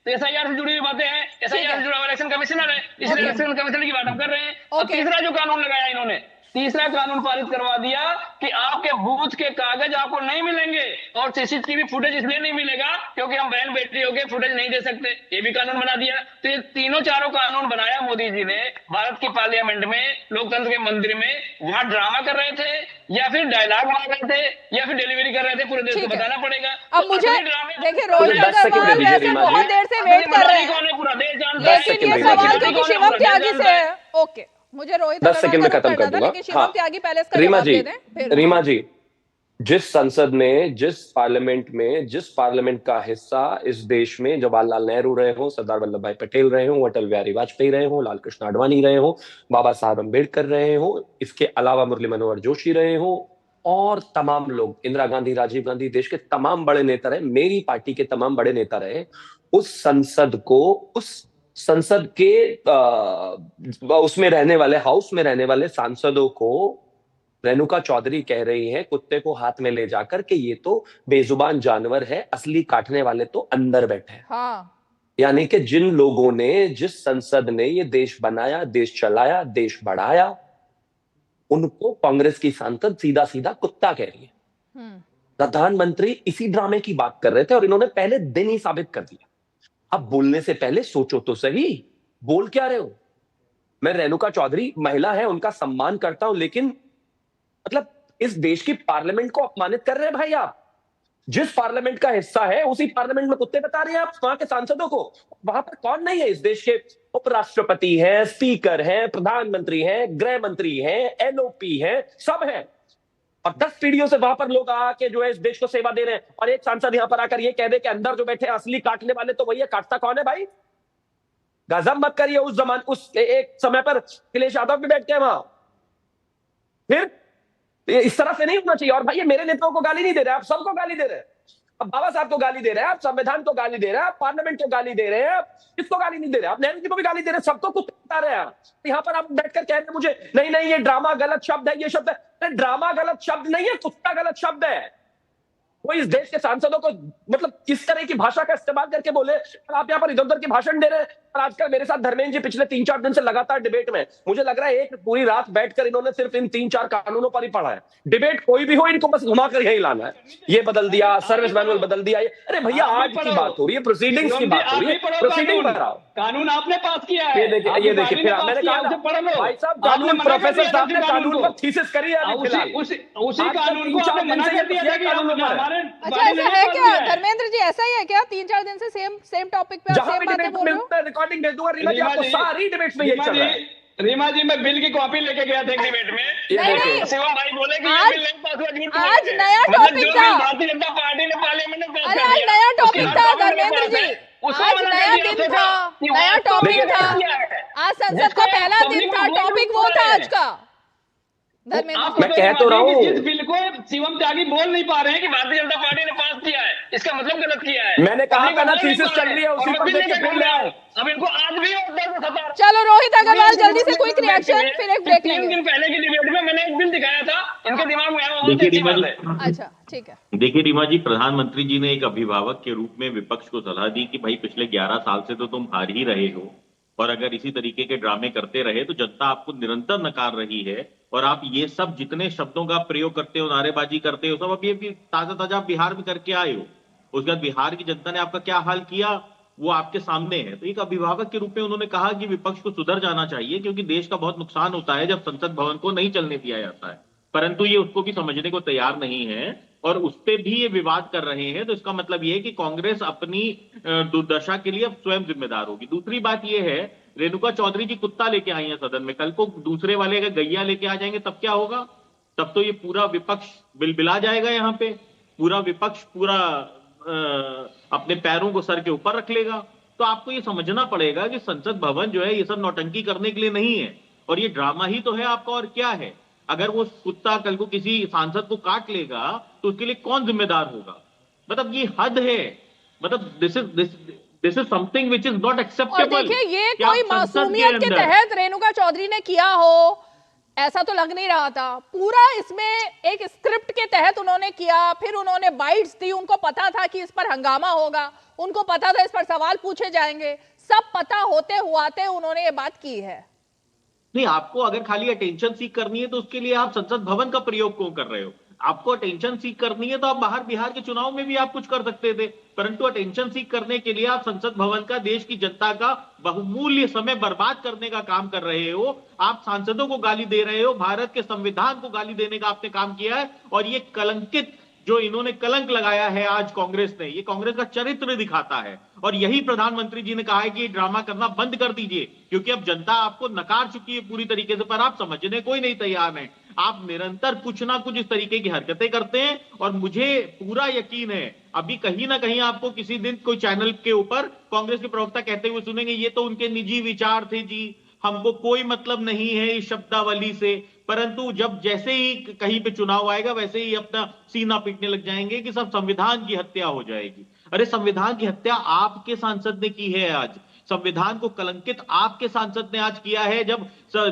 तो एसआईआर से जुड़ी हुई बातें हैं, एसआईआर से जुड़ा हुआ इलेक्शन कमिश्नर है, इसलिए इलेक्शन कमिश्नर की बात हम कर रहे हैं। और तीसरा जो कानून लगाया इन्होंने, तीसरा कानून पारित करवा दिया कि आपके बूथ के कागज आपको नहीं मिलेंगे और सीसीटीवी फुटेज इसलिए नहीं मिलेगा क्योंकि हम बहन बेटियों के फुटेज नहीं दे सकते, ये भी कानून बना दिया। तो ये तीनों चारों कानून बनाया मोदी जी ने भारत की पार्लियामेंट में, लोकतंत्र के मंदिर में। वहां ड्रामा कर रहे थे या फिर डायलॉग मार रहे थे या फिर डिलीवरी कर रहे थे, पूरे देश को बताना पड़ेगा। अब मुझे देखिए, रोहित अग्रवाल वैसे बहुत देर से वेट कर रहे हैं, पूरा देश जानता है, लेकिन ये सवाल क्योंकि शिवम त्यागी से है। ओके, मुझे रोहित 10 सेकंड में खत्म कर दूंगा। शिवम त्यागी पहले इसका रीमा जवाब जी, दे दें। रीमा जी, जिस संसद में, जिस पार्लियामेंट में, जिस पार्लियामेंट का हिस्सा इस देश में जवाहरलाल नेहरू रहे हो, सरदार वल्लभ भाई पटेल रहे हो, अटल बिहारी वाजपेयी रहे हो, लाल कृष्ण आडवाणी रहे हो, बाबा साहब अम्बेडकर रहे हो, इसके अलावा मुरली मनोहर जोशी रहे हो और तमाम लोग, इंदिरा गांधी, राजीव गांधी, देश के तमाम बड़े नेता रहे, मेरी पार्टी के तमाम बड़े नेता रहे, उस संसद के उसमें रहने वाले, हाउस में रहने वाले सांसदों को रेणुका चौधरी कह रही है कुत्ते को हाथ में ले जाकर कि ये तो बेजुबान जानवर है, असली काटने वाले तो अंदर बैठे हैं। हाँ। यानी कि जिन लोगों ने, जिस संसद ने ये देश बनाया, देश चलाया, देश बढ़ाया, उनको कांग्रेस की सांसद सीधा सीधा कुत्ता कह रही है। प्रधानमंत्री इसी ड्रामे की बात कर रहे थे और इन्होंने पहले दिन ही साबित कर दिया। अब बोलने से पहले सोचो तो सही, बोल क्या रहे हो? मैं रेणुका चौधरी महिला है, उनका सम्मान करता हूं, लेकिन मतलब इस देश की पार्लियामेंट को अपमानित कर रहे हैं भाई आप। जिस पार्लियामेंट का हिस्सा है उसी पार्लियामेंट में कुत्ते बता रहे हैं आप वहां के सांसदों को। वहां पर कौन नहीं है? इस देश के उपराष्ट्रपति हैं, स्पीकर हैं, प्रधानमंत्री हैं, गृह मंत्री हैं, एलओपी हैं, सब हैं। और 10 पीढ़ियों से वहां पर लोग आके जो है इस देश को सेवा दे रहे हैं, और एक सांसद यहां पर आकर ये कह दे कि अंदर जो बैठे असली काटने वाले तो वही है। काटता कौन है भाई? गजब मत करिए। उस एक समय पर अखिलेश यादव भी बैठ के वहां, इस तरह से नहीं होना चाहिए। और भाई ये मेरे नेताओं को गाली नहीं दे रहे, आप सबको गाली दे रहे हैं। अब बाबा साहब को गाली दे रहे हैं, आप संविधान को गाली दे रहे हैं, आप पार्लियामेंट को गाली दे रहे हैं, आप किसको गाली नहीं दे रहे, आप नेहरू जी को भी गाली दे रहे हैं, सबको कुछ बता रहे हैं आप। यहाँ पर आप बैठकर कह रहे हैं मुझे नहीं नहीं ये ड्रामा गलत शब्द है, ये शब्द है। ड्रामा गलत शब्द नहीं है, कुत्ता गलत शब्द है। कोई इस देश के सांसदों को मतलब इस तरह की भाषा का इस्तेमाल करके बोले, और आप यहाँ पर इधर उधर के भाषण दे रहे हैं। और आजकल मेरे साथ धर्मेंद्र जी पिछले 3-4 दिन से लगातार डिबेट में, मुझे लग रहा है एक पूरी रात बैठकर इन्होंने सिर्फ इन 3-4 कानूनों पर ही पढ़ा है। डिबेट कोई भी हो, इनको बस घुमाकर यही लाना है, ये बदल दिया, सर्विस मैनुअल बदल दिया। अरे भैया आज की बात हो रही है, प्रोसीडिंग्स की बात हो रही है, प्रोसीडिंग बढ़ाओ। कानून आपने पास किया है, ये देखिए फिर मैंने कहा भाई साहब कानून, प्रोफेसर साहब ने कानून पर थीसिस करी है, उसी कानून को आपने मना कर दिया कि अच्छा ऐसा है क्या धर्मेंद्र जी, ऐसा ही है क्या? 3-4 दिन से सेम टॉपिक पे सेम बातें बोल रहे हो? रिकॉर्डिंग भेज दूंगा रीमा जी आपको, सारी डिबेट्स में यही चल रहा है। रीमा जी मैं बिल की कॉपी लेके गया था एक डिबेट में, शिवम भाई बोले कि ये बिल नहीं पास हुआ, झूठ बोल रहे हैं। आज नया टॉपिक था, भारतीय जनता पार्टी ने पार्लियामेंट में पास अरे कर आज दिया। नया टॉपिक था धर्मेंद्र जी, आज नया दिन था, नया टॉपिक था, आज संसद का पहला दिन था, टॉपिक वो था आज का। धर्मेंद्र मैं कह तो रहा हूँ जिस बिल को शिवम त्यागी बोल नहीं पा रहे हैं कि भारतीय जनता पार्टी ने पास किया है, इसका मतलब गलत किया है। मैंने कहा था ना थीसिस चल रही है, उसी पर देख के बोल रहा है। अब इनको आज भी चलो रोहित अग्रवाल जल्दी से क्विक रिएक्शन, फिर एक ब्रेक लेंगे। 3 दिन पहले की डिबेट में मैंने एक बिल दिखाया था, इनके दिमाग में देखिए रीमा जी, अच्छा ठीक है, देखिए रीमा जी, प्रधानमंत्री जी ने एक अभिभावक के रूप में विपक्ष को सलाह दी कि भाई पिछले 11 साल से तो तुम हार ही रहे हो, और अगर इसी तरीके के ड्रामे करते रहे तो जनता आपको निरंतर नकार रही है, और आप ये सब जितने शब्दों का प्रयोग करते हो, नारेबाजी करते हो, सब अब ये भी ताजा बिहार में करके आए हो। उसके बाद बिहार की जनता ने आपका क्या हाल किया वो आपके सामने है। तो एक अभिभावक के रूप में उन्होंने कहा कि विपक्ष को सुधर जाना चाहिए, क्योंकि देश का बहुत नुकसान होता है जब संसद भवन को नहीं चलने दिया जाता है। परंतु ये उसको भी समझने को तैयार नहीं है और उस पर भी ये विवाद कर रहे हैं। तो इसका मतलब ये है कि कांग्रेस अपनी दुर्दशा के लिए अब स्वयं जिम्मेदार होगी। दूसरी बात ये है, रेणुका चौधरी जी कुत्ता लेके आई हैं सदन में, कल को दूसरे वाले अगर गैया लेके आ जाएंगे तब क्या होगा? तब तो ये पूरा विपक्ष बिलबिला जाएगा, यहाँ पे पूरा विपक्ष पूरा अपने पैरों को सर के ऊपर रख लेगा। तो आपको ये समझना पड़ेगा कि संसद भवन जो है ये सब नौटंकी करने के लिए नहीं है, और ये ड्रामा ही तो है आपका, और क्या है। अगर वो कुत्ता कल को किसी सांसद को काट लेगा तो उसके लिए कौन जिम्मेदार होगा? मतलब ये हद है, मतलब this is something which is not acceptable. देखिए ये कोई मासूमियत के तहत रेणुका चौधरी ने किया हो ऐसा तो लग नहीं रहा था, पूरा इसमें एक स्क्रिप्ट के तहत उन्होंने किया। फिर उन्होंने बाइट्स दी, उनको पता था कि इस पर हंगामा होगा, उनको पता था इस पर सवाल पूछे जाएंगे, सब पता होते हुआते उन्होंने ये बात की है। नहीं, आपको अगर खाली अटेंशन सीख करनी है तो उसके लिए आप संसद भवन का प्रयोग क्यों कर रहे हो? आपको अटेंशन सीख करनी है तो आप बाहर बिहार के चुनाव में भी आप कुछ कर सकते थे, परंतु अटेंशन सीख करने के लिए आप संसद भवन का, देश की जनता का बहुमूल्य समय बर्बाद करने का काम कर रहे हो। आप सांसदों को गाली दे रहे हो, भारत के संविधान को गाली देने का आपने काम किया है। और ये कलंकित जो इन्होंने कलंक लगाया है आज कांग्रेस ने, ये कांग्रेस का चरित्र दिखाता है। और यही प्रधानमंत्री जी ने कहा है कि ये ड्रामा करना बंद कर दीजिए, क्योंकि अब जनता आपको नकार चुकी है पूरी तरीके से, पर आप समझने कोई नहीं तैयार है। आप निरंतर कुछ ना कुछ इस तरीके की हरकतें करते हैं, और मुझे पूरा यकीन है अभी कहीं ना कहीं आपको किसी दिन कोई चैनल के ऊपर कांग्रेस के प्रवक्ता कहते हुए सुनेंगे, ये तो उनके निजी विचार थे जी, हमको कोई मतलब नहीं है इस शब्दावली से। परंतु जब जैसे ही कहीं पे चुनाव आएगा वैसे ही अपना सीना पीटने लग जाएंगे कि सब संविधान की हत्या हो जाएगी। अरे संविधान की हत्या आपके सांसद ने की है आज, संविधान को कलंकित आपके सांसद ने आज किया है, जब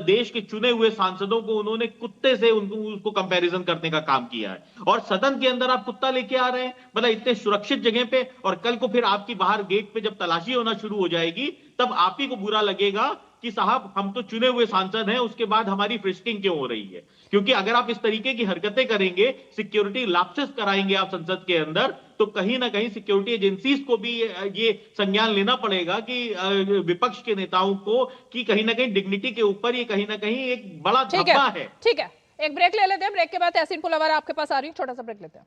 देश के चुने हुए सांसदों को उन्होंने कुत्ते से उसको कंपैरिजन करने का काम किया है। और सदन के अंदर आप कुत्ता लेके आ रहे हैं, मतलब इतने सुरक्षित जगह पे, और कल को फिर आपकी बाहर गेट पे जब तलाशी होना शुरू हो जाएगी तब आप ही को बुरा लगेगा कि साहब हम तो चुने हुए सांसद हैं, उसके बाद हमारी फ्रिस्किंग क्यों हो रही है। क्योंकि अगर आप इस तरीके की हरकतें करेंगे, सिक्योरिटी लैप्सेस कराएंगे आप संसद के अंदर, तो कहीं ना कहीं सिक्योरिटी एजेंसीज को भी ये संज्ञान लेना पड़ेगा कि विपक्ष के नेताओं को कि कहीं ना कहीं डिग्निटी के ऊपर ये कहीं ना कहीं एक बड़ा धब्बा है। ठीक है, एक ब्रेक ले लेते हैं, ब्रेक के बाद तहसीन पुलावर आपके पास आ रही है, छोटा सा ब्रेक लेते हैं।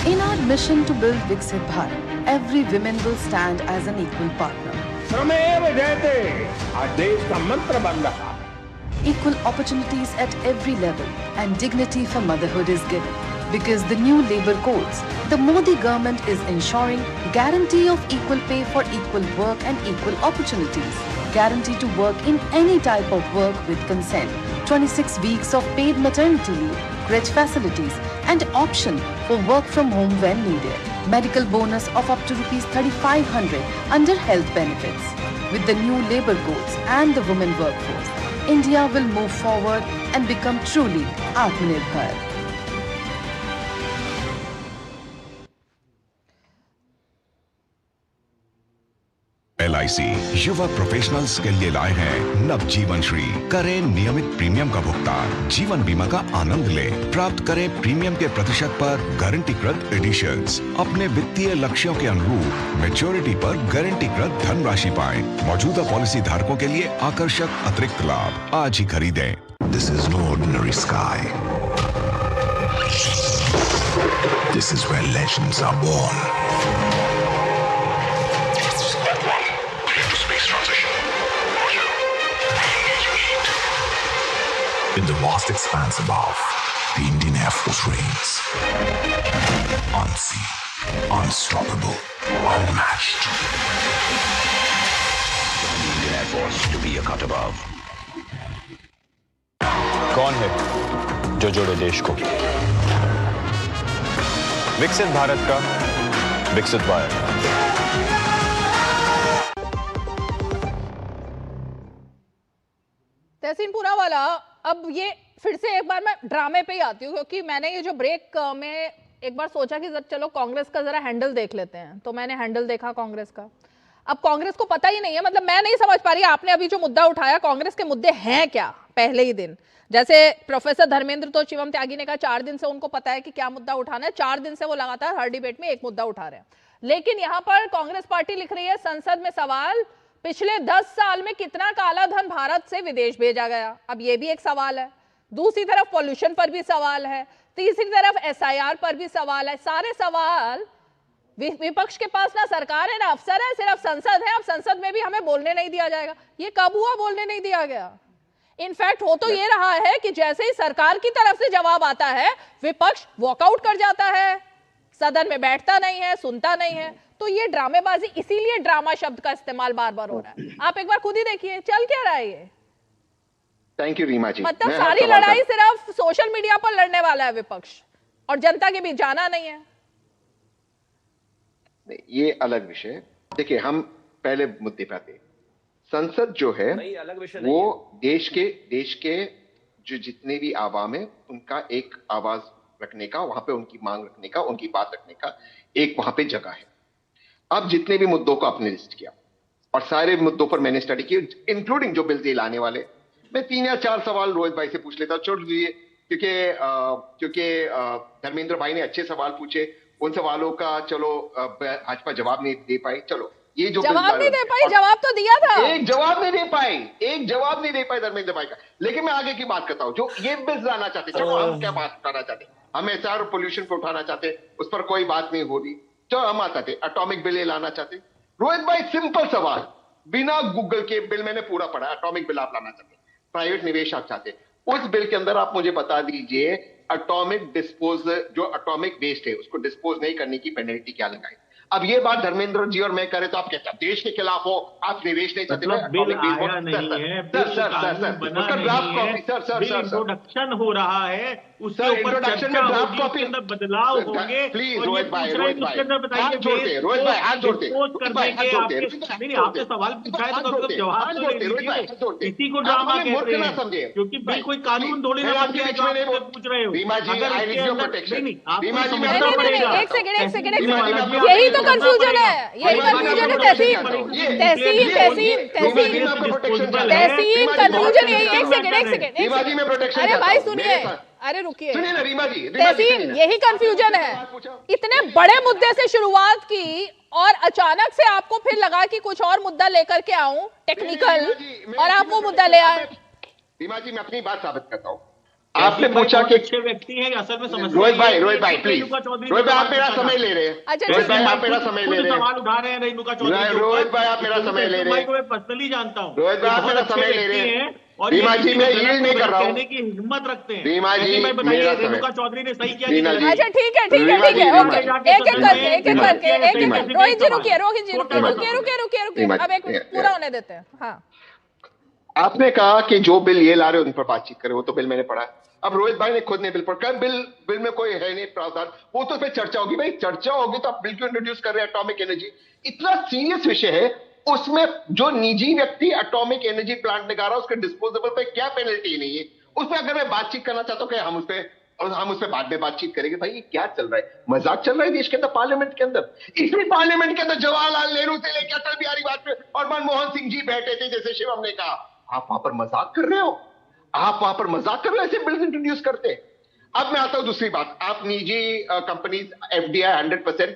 In our mission to build Viksit Bharat, every woman will stand as an equal partner. श्रमेव जयते आज देश का मंत्र बन रहा है। Equal opportunities at every level and dignity for motherhood is given. Because the new labor codes, the Modi government is ensuring guarantee of equal pay for equal work and equal opportunities, guarantee to work in any type of work with consent, 26 weeks of paid maternity leave, crèche facilities and option for work from home when needed, medical bonus of up to ₹3,500 under health benefits. With the new labor codes and the women workforce, India will move forward and become truly Atmanirbhar. LIC युवा प्रोफेशनल्स के लिए लाए हैं नवजीवन श्री। करें नियमित प्रीमियम का भुगतान, जीवन बीमा का आनंद लें, प्राप्त करें प्रीमियम के प्रतिशत पर गारंटीकृत एडिशंस, अपने वित्तीय लक्ष्यों के अनुरूप मैच्योरिटी पर गारंटीकृत धनराशि पाएं। मौजूदा पॉलिसी धारकों के लिए आकर्षक अतिरिक्त लाभ आज ही खरीदें। This is no ordinary sky. This is where legends are born. In the vast expanse above, the Indian Air Force reigns. Unseen, unstoppable, unmatched. The Indian Air Force to be a cut above. कौन है जो जोड़े देश को? विकसित भारत का विकसित भारत। तहसीन पूनावाला, अब ये फिर से एक बार मैं ड्रामे पे ही आती हूँ, क्योंकि मैंने ये जो ब्रेक में एक बार सोचा कि चलो कांग्रेस का जरा हैंडल देख लेते हैं, तो मैंने हैंडल देखा कांग्रेस का। अब कांग्रेस को पता ही नहीं है, मतलब मैं नहीं समझ पा रही आपने अभी जो मुद्दा उठाया, कांग्रेस के मुद्दे हैं क्या पहले ही दिन। जैसे प्रोफेसर धर्मेंद्र तो शिवम त्यागी ने कहा 4 दिन से उनको पता है कि क्या मुद्दा उठाना है, 4 दिन से वो लगातार हर डिबेट में एक मुद्दा उठा रहे हैं। लेकिन यहाँ पर कांग्रेस पार्टी लिख रही है संसद में सवाल, पिछले 10 साल में कितना काला धन भारत से विदेश भेजा गया, अब ये भी एक सवाल है। दूसरी तरफ पॉल्यूशन पर भी सवाल है, तीसरी तरफ SIR पर भी सवाल है। सारे सवाल विपक्ष के पास ना सरकार है ना अफसर है, सिर्फ संसद है। अब संसद में भी हमें बोलने नहीं दिया जाएगा। ये कब हुआ बोलने नहीं दिया गया? इनफैक्ट हो तो ये रहा है कि जैसे ही सरकार की तरफ से जवाब आता है, विपक्ष वॉकआउट कर जाता है, सदन में बैठता नहीं है, सुनता नहीं है। तो ये ड्रामेबाजी, इसीलिए ड्रामा शब्द का इस्तेमाल बार बार हो रहा है। आप एक बार खुद ही देखिए चल क्या रहा है ये। थैंक यू रीमा जी। मतलब सारी लड़ाई सिर्फ सोशल मीडिया पर लड़ने वाला है विपक्ष, और जनता के बीच जाना नहीं है। ये अलग विषय। देखिए, हम पहले मुद्दे पे आते हैं। संसद जो है वो देश के जो जितने भी आवाम है उनका एक आवाज रखने का, वहां पे उनकी मांग रखने का, उनकी बात रखने का एक वहां पे जगह है। अब जितने भी मुद्दों को आपने लिस्ट किया और सारे मुद्दों पर मैंने स्टडी की, इंक्लूडिंग जो बिल लाने वाले, मैं 3 या 4 सवाल रोहित भाई से पूछ लेता हूं, छोड़ दीजिए क्योंकि धर्मेंद्र भाई ने अच्छे सवाल पूछे। उन सवालों का चलो भाजपा जवाब नहीं दे पाई। चलो, ये जो जवाब नहीं दे पाई, जवाब तो दिया था। एक जवाब नहीं दे पाई धर्मेंद्र भाई का। लेकिन मैं आगे की बात करता हूं, जो ये बिल लाना चाहते, चलो हम क्या बात उठाना चाहते, हम SR और पोल्यूशन को उठाना चाहते, उस पर कोई बात नहीं हो रही। चलो हम आता थे एटॉमिक बिल लाना चाहते। रोहित भाई सिंपल सवाल, बिना गूगल के बिल मैंने पूरा पढ़ा। एटॉमिक बिल आप लाना चाहते, प्राइवेट निवेश आप चाहते, उस बिल के अंदर आप मुझे बता दीजिए एटॉमिक डिस्पोजल, जो एटॉमिक वेस्ट है उसको डिस्पोज नहीं करने की पेनल्टी क्या लगाई। अब ये बात धर्मेंद्र जी और मैं करे तो आप कहते हैं देश के खिलाफ हो, आप निवेश नहीं चाहते। इंट्रोडक्शन हो रहा है, उसके ऊपर चर्चा होगी, उसके अंदर बदलाव होंगे। प्लीज रोहित भाई, रोहित भाई हाथ जोड़ते, आपसे सवाल पूछा है तो जवाब तो इसी को ड्रामा कहते हैं, क्योंकि बिल कोई कानून थोड़ी ना पूछ रहे हो। एक सेकंड, यही तो कंफ्यूजन है, यही कंफ्यूजन है तहसीन कंफ्यूजन यही। एक सेकंड, अरे भाई सुनिए, अरे रुकिए तहसीन, यही कंफ्यूजन है। इतने बड़े मुद्दे से शुरुआत की और अचानक से आपको फिर लगा कि कुछ और मुद्दा लेकर के आऊं टेक्निकल, और आप वो मुद्दा ले आए। रीमा जी, मैं अपनी बात साबित करता हूँ। आपने पूछा कि अच्छे व्यक्ति हैं, असल में समझ रोहित भाई प्लीज, रोहित भाई आप मेरा समय ले रहे हैं। रोहित भाई आप मेरा समय ले रहे हैं, सवाल उठा रहे हैं रेणुका चौधरी। रोहित भाई आप मेरा समय ले रहे हैं, मैं पर्सनली जानता हूँ। रोहित भाई आप मेरा समय ले रहे हैं। और रीमा जी मैं ये नहीं कर रहा हूँ, कहने की हिम्मत रखते हैं। रीमा जी मैं बताइए मेरा रेणुका चौधरी ने सही किया रीमा जी, अच्छा ठीक है ओके एक एक करके रोहित जी रुकिए अब एक पूरा होने देते हैं। हाँ, आपने कहा कि जो बिल ये ला रहे हो उन पर बातचीत करें, वो तो बिल मैंने पढ़ा। अब रोहित भाई ने खुद ने बिल पढ़ा, बिल में कोई है नहीं प्रावधान, वो तो उस पर चर्चा होगी। भाई चर्चा होगी तो आप बिल क्यों इंट्रोड्यूस कर रहे हैं? एटॉमिक एनर्जी इतना सीरियस विषय है, उसमें जो निजी व्यक्ति एटॉमिक एनर्जी प्लांट निकाला उसके डिस्पोजेबल पे क्या पेनल्टी नहीं है, उसमें अगर मैं बातचीत करना चाहता हूँ कि हम उस पर बाद में बातचीत करेंगे। भाई ये क्या चल रहा है? मजाक चल रहा है देश के अंदर, पार्लियामेंट के अंदर। इसी पार्लियामेंट के अंदर जवाहरलाल नेहरू से लेकर अटल बिहारी वाजपेयी और मनमोहन सिंह जी बैठे थे, जैसे शिवम ने कहा। आप वहां पर मजाक कर रहे हो, ऐसे बिल्स इंट्रोड्यूस करते। अब मैं आता हूं दूसरी बात, आप निजी कंपनीज एफडीआई 100%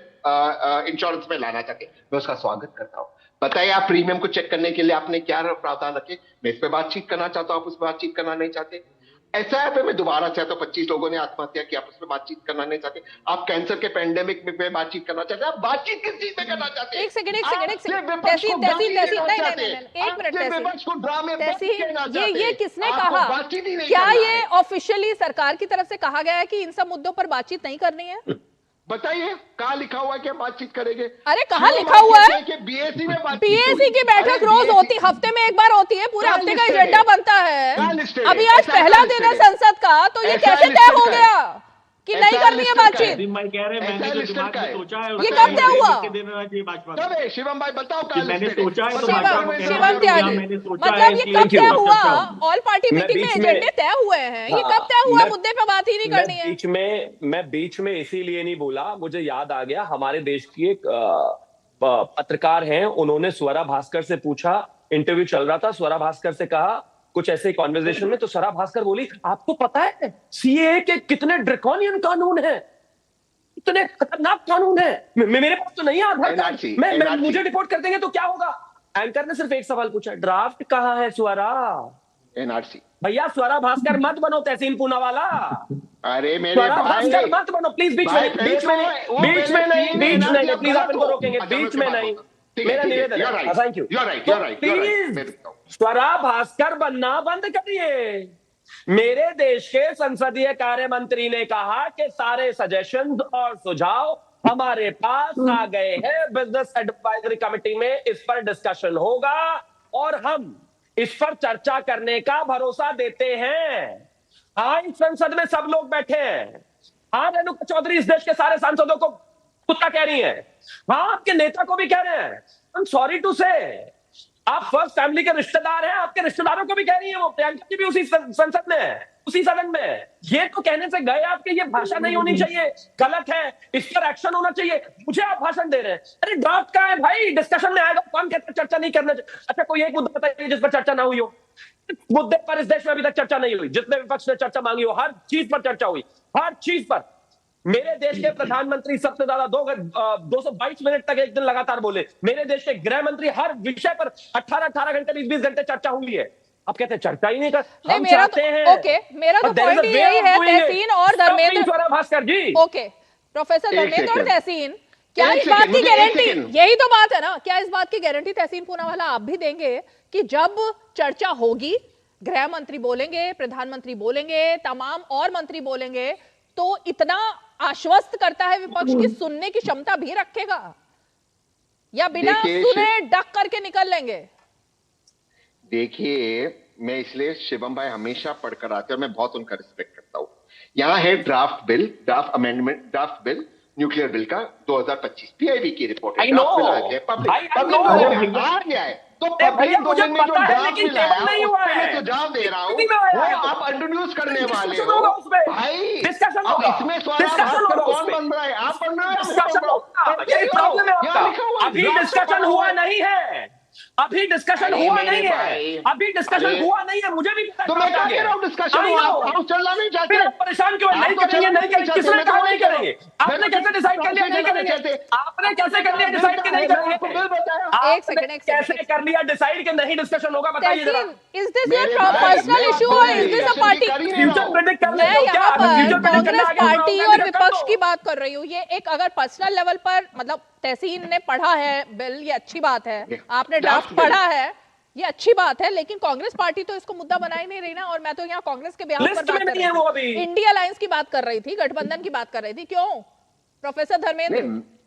इंश्योरेंस में लाना चाहते, मैं उसका स्वागत करता हूं। बताइए आप प्रीमियम को चेक करने के लिए आपने क्या प्रावधान रखे? मैं इस पे बातचीत करना चाहता हूं, आप उस पर बातचीत करना नहीं चाहते। एसआईआर पे मैं दोबारा चाहता हूं, 25 लोगों ने आत्महत्या की, आप उस पर बातचीत करना नहीं चाहते। आप कैंसर के पेंडेमिक पे बातचीत करना चाहते हैं, आप बातचीत किस चीज में करना चाहते हैं? एक सेकंड ये किसने कहा? क्या ये ऑफिशियली सरकार की तरफ से कहा गया है कि इन सब मुद्दों पर बातचीत नहीं करनी है? बताइए कहाँ लिखा हुआ है कि बातचीत करेंगे? अरे कहाँ लिखा हुआ है कि बीएससी में बीएससी की बैठक रोज होती, हफ्ते में एक बार होती है, पूरे हफ्ते का एजेंडा बनता है। अभी आज पहला दिन है संसद का, तो ये कैसे तय हो गया कि नहीं करनी है बातचीत? ये कब तय हुआ? शिवम भाई बताओ, शिवम त्यागी, मतलब ये कब तय हुआ? ऑल पार्टी मीटिंग में एजेंडे तय हुए हैं, ये कब तय हुआ? मुद्दे पे बात ही नहीं करनी है। मैं बीच में इसीलिए नहीं बोला, मुझे याद आ गया, हमारे देश की एक पत्रकार हैं, उन्होंने स्वरा भास्कर से पूछा, इंटरव्यू चल रहा था, स्वरा भास्कर से कहा कुछ ऐसे कॉन्वर्सेशन में, तो स्वरा भास्कर बोली आपको पता है सीए के कितने ड्रैकोनियन कानून हैं, इतने खतरनाक कानून है, मेरे पास तो नहीं है आधार कार्ड, मुझे रिपोर्ट कर देंगे तो क्या होगा? एंकर ने सिर्फ एक सवाल पूछा, ड्राफ्ट कहाँ है स्वरा? एनआरसी। भैया स्वरा भास्कर मत बनो तहसीन पूनावाला, अरे मेरे स्वरा भास्कर मत बनो प्लीज, बीच में नहीं, प्लीज आप इनको रोकेंगे, बीच में नहीं, मेरा निवेदन है। Thank you. Please Swara Bhaskar बनना बंद करिए। मेरे देश के संसदीय कार्य मंत्री ने कहा कि सारे सजेशन और सुझाव हमारे पास आ गए हैं, बिजनेस एडवाइजरी कमेटी में इस पर डिस्कशन होगा और हम इस पर चर्चा करने का भरोसा देते हैं। हाँ, इस संसद में सब लोग बैठे हैं। हाँ, रेणुका चौधरी इस देश के सारे सांसदों को कुत्ता कह रही है। हाँ, आपके नेता को भी कह रहे हैं। आई एम सॉरी टू से, आप फर्स्ट फैमिली के रिश्तेदार हैं, आपके रिश्तेदारों को भी कह रही है, वो प्रियंका जी भी उसी संसद में है, उसी सदन में। ये तो कहने से गए आपके ये भाषा नहीं होनी चाहिए, गलत है, इस पर एक्शन होना चाहिए, मुझे आप भाषण दे रहे हैं। अरे ड्राफ्ट का है भाई, डिस्कशन में आएगा, कौन कहता है चर्चा नहीं करना चाहिए? अच्छा कोई एक मुद्दा बताइए जिस पर चर्चा ना हुई हो। मुद्दे पर इस देश में अभी तक चर्चा नहीं हुई, जितने विपक्ष ने चर्चा मांगी हो, हर चीज पर चर्चा हुई, हर चीज पर। मेरे देश के प्रधानमंत्री सबसे ज्यादा 222 मिनट तक एक दिन लगातार बोले। मेरे देश के गृह मंत्री हर विषय पर 18 घंटे 20 घंटे चर्चा हुई है। आप कहते हैं चर्चा ही नहीं कर, हम चाहते हैं। ओके, मेरा तो पॉइंट यही है, तहसीन और धर्मेंद्र भास्कर जी। ओके, प्रोफेसर धर्मेंद्र और तहसीन, क्या इस बात की गारंटी, यही तो बात है ना, क्या इस बात की गारंटी तहसीन पूनावाला आप भी देंगे कि जब चर्चा होगी, गृह मंत्री बोलेंगे, प्रधानमंत्री बोलेंगे, तमाम और मंत्री बोलेंगे, तो इतना आश्वस्त करता है विपक्ष की सुनने की क्षमता भी रखेगा, या बिना सुने डक करके निकल लेंगे? देखिए, मैं इसलिए शिवम भाई हमेशा पढ़कर आते हैं, मैं बहुत उनका रिस्पेक्ट करता हूं। यहाँ है draft bill, draft amendment, draft bill nuclear bill का 2025 पीआईबी की रिपोर्ट है। आ गया है तो पब्लिक डोमेन में जो ड्राफ्ट मिला है मैं सुझाव दे रहा हूँ, वो आप इंट्रोड्यूस करने वाले हो भाई। अब इसमें कौन बन रहा है? आप बन रहे हो? अभी डिस्कशन हुआ नहीं है, अभी डिस्कशन हुआ नहीं है, अभी डिस्कशन हुआ नहीं है, मुझे भी तो मैं क्या कह रहा हूँ, डिस्कशन आप चलना नहीं चाहते, परेशान क्यों? नहीं करेंगे, नहीं करेंगे, किसने कहा नहीं करेंगे? आपने कैसे डिसाइड कर लिया नहीं करेंगे? आपने कैसे कर लिया डिसाइड कि नहीं करेंगे? एक सेकंड, कैसे कर लिया डिसाइड कि नहीं डिस्कशन होगा? बताइए जरा। Is this your personal issue और is this a party? Future predict कर मैं यहाँ पर कांग्रेस पार्टी और विपक्ष की बात कर रही हूँ। ये एक अगर पर्सनल लेवल पर, मतलब तहसीन ने पढ़ा है बिल, ये अच्छी बात है, आपने ड्राफ्ट पढ़ा है, ये अच्छी बात है, लेकिन कांग्रेस पार्टी तो इसको मुद्दा बना ही नहीं रही ना। और मैं तो यहाँ कांग्रेस के बिहार पर बात कर रही थी, इंडिया अलायंस की बात कर रही थी, गठबंधन की बात कर रही थी। क्यों प्रोफेसर धर्मेंद्र?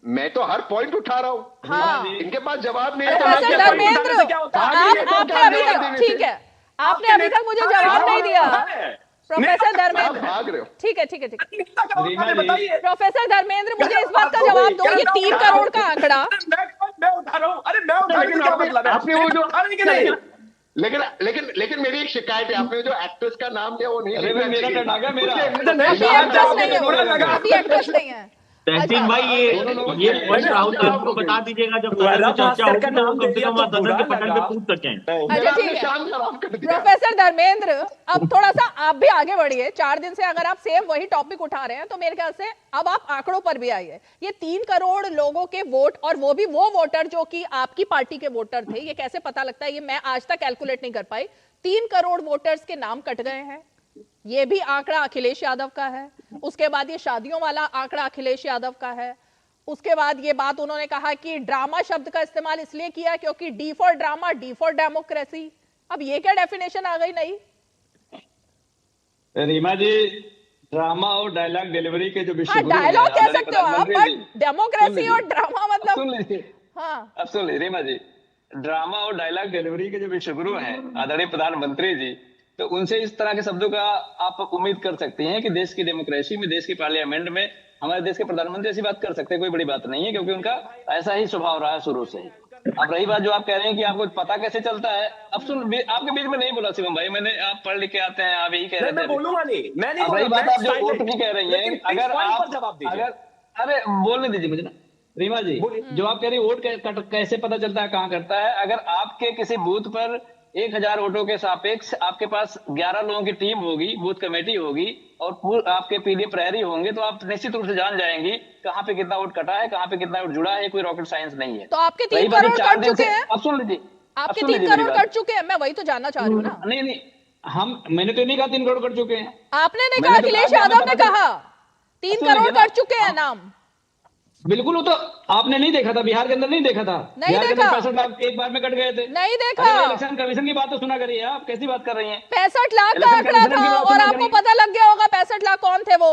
मैं तो हर पॉइंट उठा रहा हूँ। हाँ, इनके पास जवाब नहीं है। प्रोफेसर धर्मेंद्र, आपने अभी तक, ठीक है, आपने अभी तक मुझे जवाब नहीं दिया। प्रोफेसर धर्मेंद्र, भाग रहे हो। ठीक है ठीक है ठीक है। प्रोफेसर धर्मेंद्र, मुझे इस बात का जवाब दो, ये 3 करोड़ का आंकड़ा मैं उठा रहा हूँ। अरे मैं उठा रही हूँ, मतलब आपने वो जो लेकिन मेरी एक शिकायत है, आपने जो एक्ट्रेस का नाम लिया वो नहीं मेरा अभी एक्ट्रेस नहीं है। तहसीन भाई, ये पॉइंट राहुल गांधी को बता दीजिएगा जब सदन में चर्चा होगी तो कम से कम सदन के पटल पे पूछ सकें। अच्छा ठीक है प्रोफेसर धर्मेंद्र, अब थोड़ा सा आप भी आगे बढ़िए। 4 दिन से अगर आप सेम वही टॉपिक उठा रहे हैं तो मेरे ख्याल से अब आप आंकड़ों पर भी आइए। ये 3 करोड़ लोगों के वोट, और वो भी वो वोटर जो कि आपकी पार्टी के वोटर थे, ये कैसे पता लगता है? ये मैं आज तक कैलकुलेट नहीं कर पाई। 3 करोड़ वोटर्स के नाम कट गए हैं। ये भी आंकड़ा अखिलेश यादव का है। उसके बाद ये शादियों वाला आंकड़ा अखिलेश यादव का है। उसके बाद ये बात उन्होंने कहा कि ड्रामा शब्द का इस्तेमाल इसलिए किया क्योंकि D for drama, D for democracy. अब ये क्या डेफिनेशन आ गई नई? रीमा जी, ड्रामा और डायलॉग डिलीवरी के जो विषय, डायलॉग कह सकते हो आप, बट डेमोक्रेसी और ड्रामा मतलब, सुन लीजिए। हाँ, अब सुन लीजिए रीमा जी, ड्रामा और डायलॉग डिलीवरी के जो विश्वगुरु हैं आदरणीय प्रधानमंत्री जी, तो उनसे इस तरह के शब्दों का आप उम्मीद कर सकते हैं कि देश की डेमोक्रेसी में, देश की पार्लियामेंट में हमारे देश के प्रधानमंत्री ऐसी बात कर सकते हैं। कोई बड़ी बात नहीं है, क्योंकि उनका ऐसा ही स्वभाव रहा है शुरू से। अब रही बात जो आप कह रहे हैं कि आपको पता कैसे चलता है, अब सुन, आपके बीच में नहीं बोला शिवम भाई, मैंने, आप पढ़ लिख के आते हैं, आप यही कह रहे थे। मैं बोलूंगा नहीं, मैं नहीं रही बात आप जो वोट की कह रही हैं, अगर अरे बोलने दीजिए मुझे ना रीमा जी, जो आप कह रही है वोट कैसे पता चलता है, कहाँ करता है? अगर आपके किसी बूथ पर 1000 वोटों के सापेक्ष आपके पास 11 लोगों की टीम होगी, बूथ कमेटी होगी और आपके पीडीएफ प्रहरी होंगे, तो आप निश्चित रूप से जान जाएंगी कहाँ पे कितना वोट कटा है, कहाँ पे कितना वोट जुड़ा है। कोई रॉकेट साइंस नहीं है। तो आपके 3 करोड़ कट चुके हैं। अब सुन लीजिए, आपके 3 करोड़ कट चुके हैं, मैं वही तो जानना चाह रही हूँ ना। नहीं, मैंने तो नहीं कहा 3 करोड़ कट चुके हैं। आपने नहीं कहा, अखिलेश यादव ने कहा 3 करोड़ कट चुके हैं नाम। बिल्कुल, वो तो आपने नहीं देखा था, बिहार के अंदर नहीं देखा था। नहीं देखा। 65 लाख एक बार में कट गए थे। नहीं देखा। इलेक्शन कमीशन की बात तो सुना करिए, आप कैसी बात कर रही हैं? 65 लाख का आंकड़ा था और आपको पता लग गया होगा 65 लाख कौन थे वो।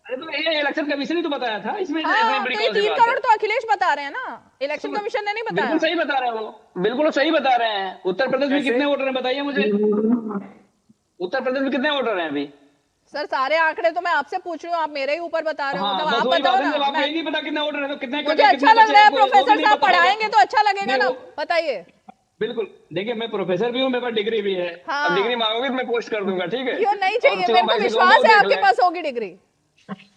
अरे तो ये इलेक्शन कमीशन ही तो बताया था, इसमें बड़ी तो 3 करोड़ तो अखिलेश बता रहे हैं ना, इलेक्शन कमीशन ने नहीं बताया। बिल्कुल सही बता रहे हैं वो, बिल्कुल सही बता रहे हैं। उत्तर प्रदेश में कितने वोटर हैं बताइए मुझे, उत्तर प्रदेश में कितने वोटर हैं अभी? सर सारे आंकड़े तो मैं आपसे पूछ रही हूँ, आप मेरे ही ऊपर बता रहे हो। हाँ, तो आप बताओ ना। आपको नहीं पता कितने वोटर हैं तो कितने? मुझे अच्छा लग रहा है, प्रोफेसर साहब पढ़ाएंगे तो अच्छा लगेगा ना, बताइए। बिल्कुल, देखिए मैं प्रोफेसर भी हूँ, मेरे पास डिग्री भी है। हाँ। अब डिग्री मांगोगे तो मैं पोस्ट कर दूंगा, ठीक है? क्यों नहीं चाहिए, मेरे को विश्वास है आपके पास होगी डिग्री।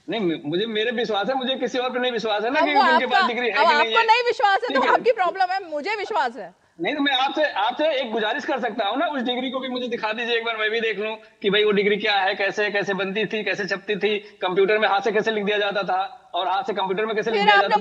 नहीं, मुझे मेरे विश्वास है, मुझे किसी और पे नहीं विश्वास है ना कि उनके पास डिग्री है। आपको नहीं विश्वास है तो आपकी प्रॉब्लम है, मुझे विश्वास है। नहीं तो मैं आपसे एक गुजारिश कर सकता हूँ ना, उस डिग्री को भी मुझे दिखा दीजिए एक बार, मैं भी देख लूं कि भाई वो डिग्री क्या है, कैसे बनती थी, कैसे छपती थी, कंप्यूटर में हाथ से कैसे लिख दिया जाता था और हाथ से कंप्यूटर में कैसे लिख दिया जाता था।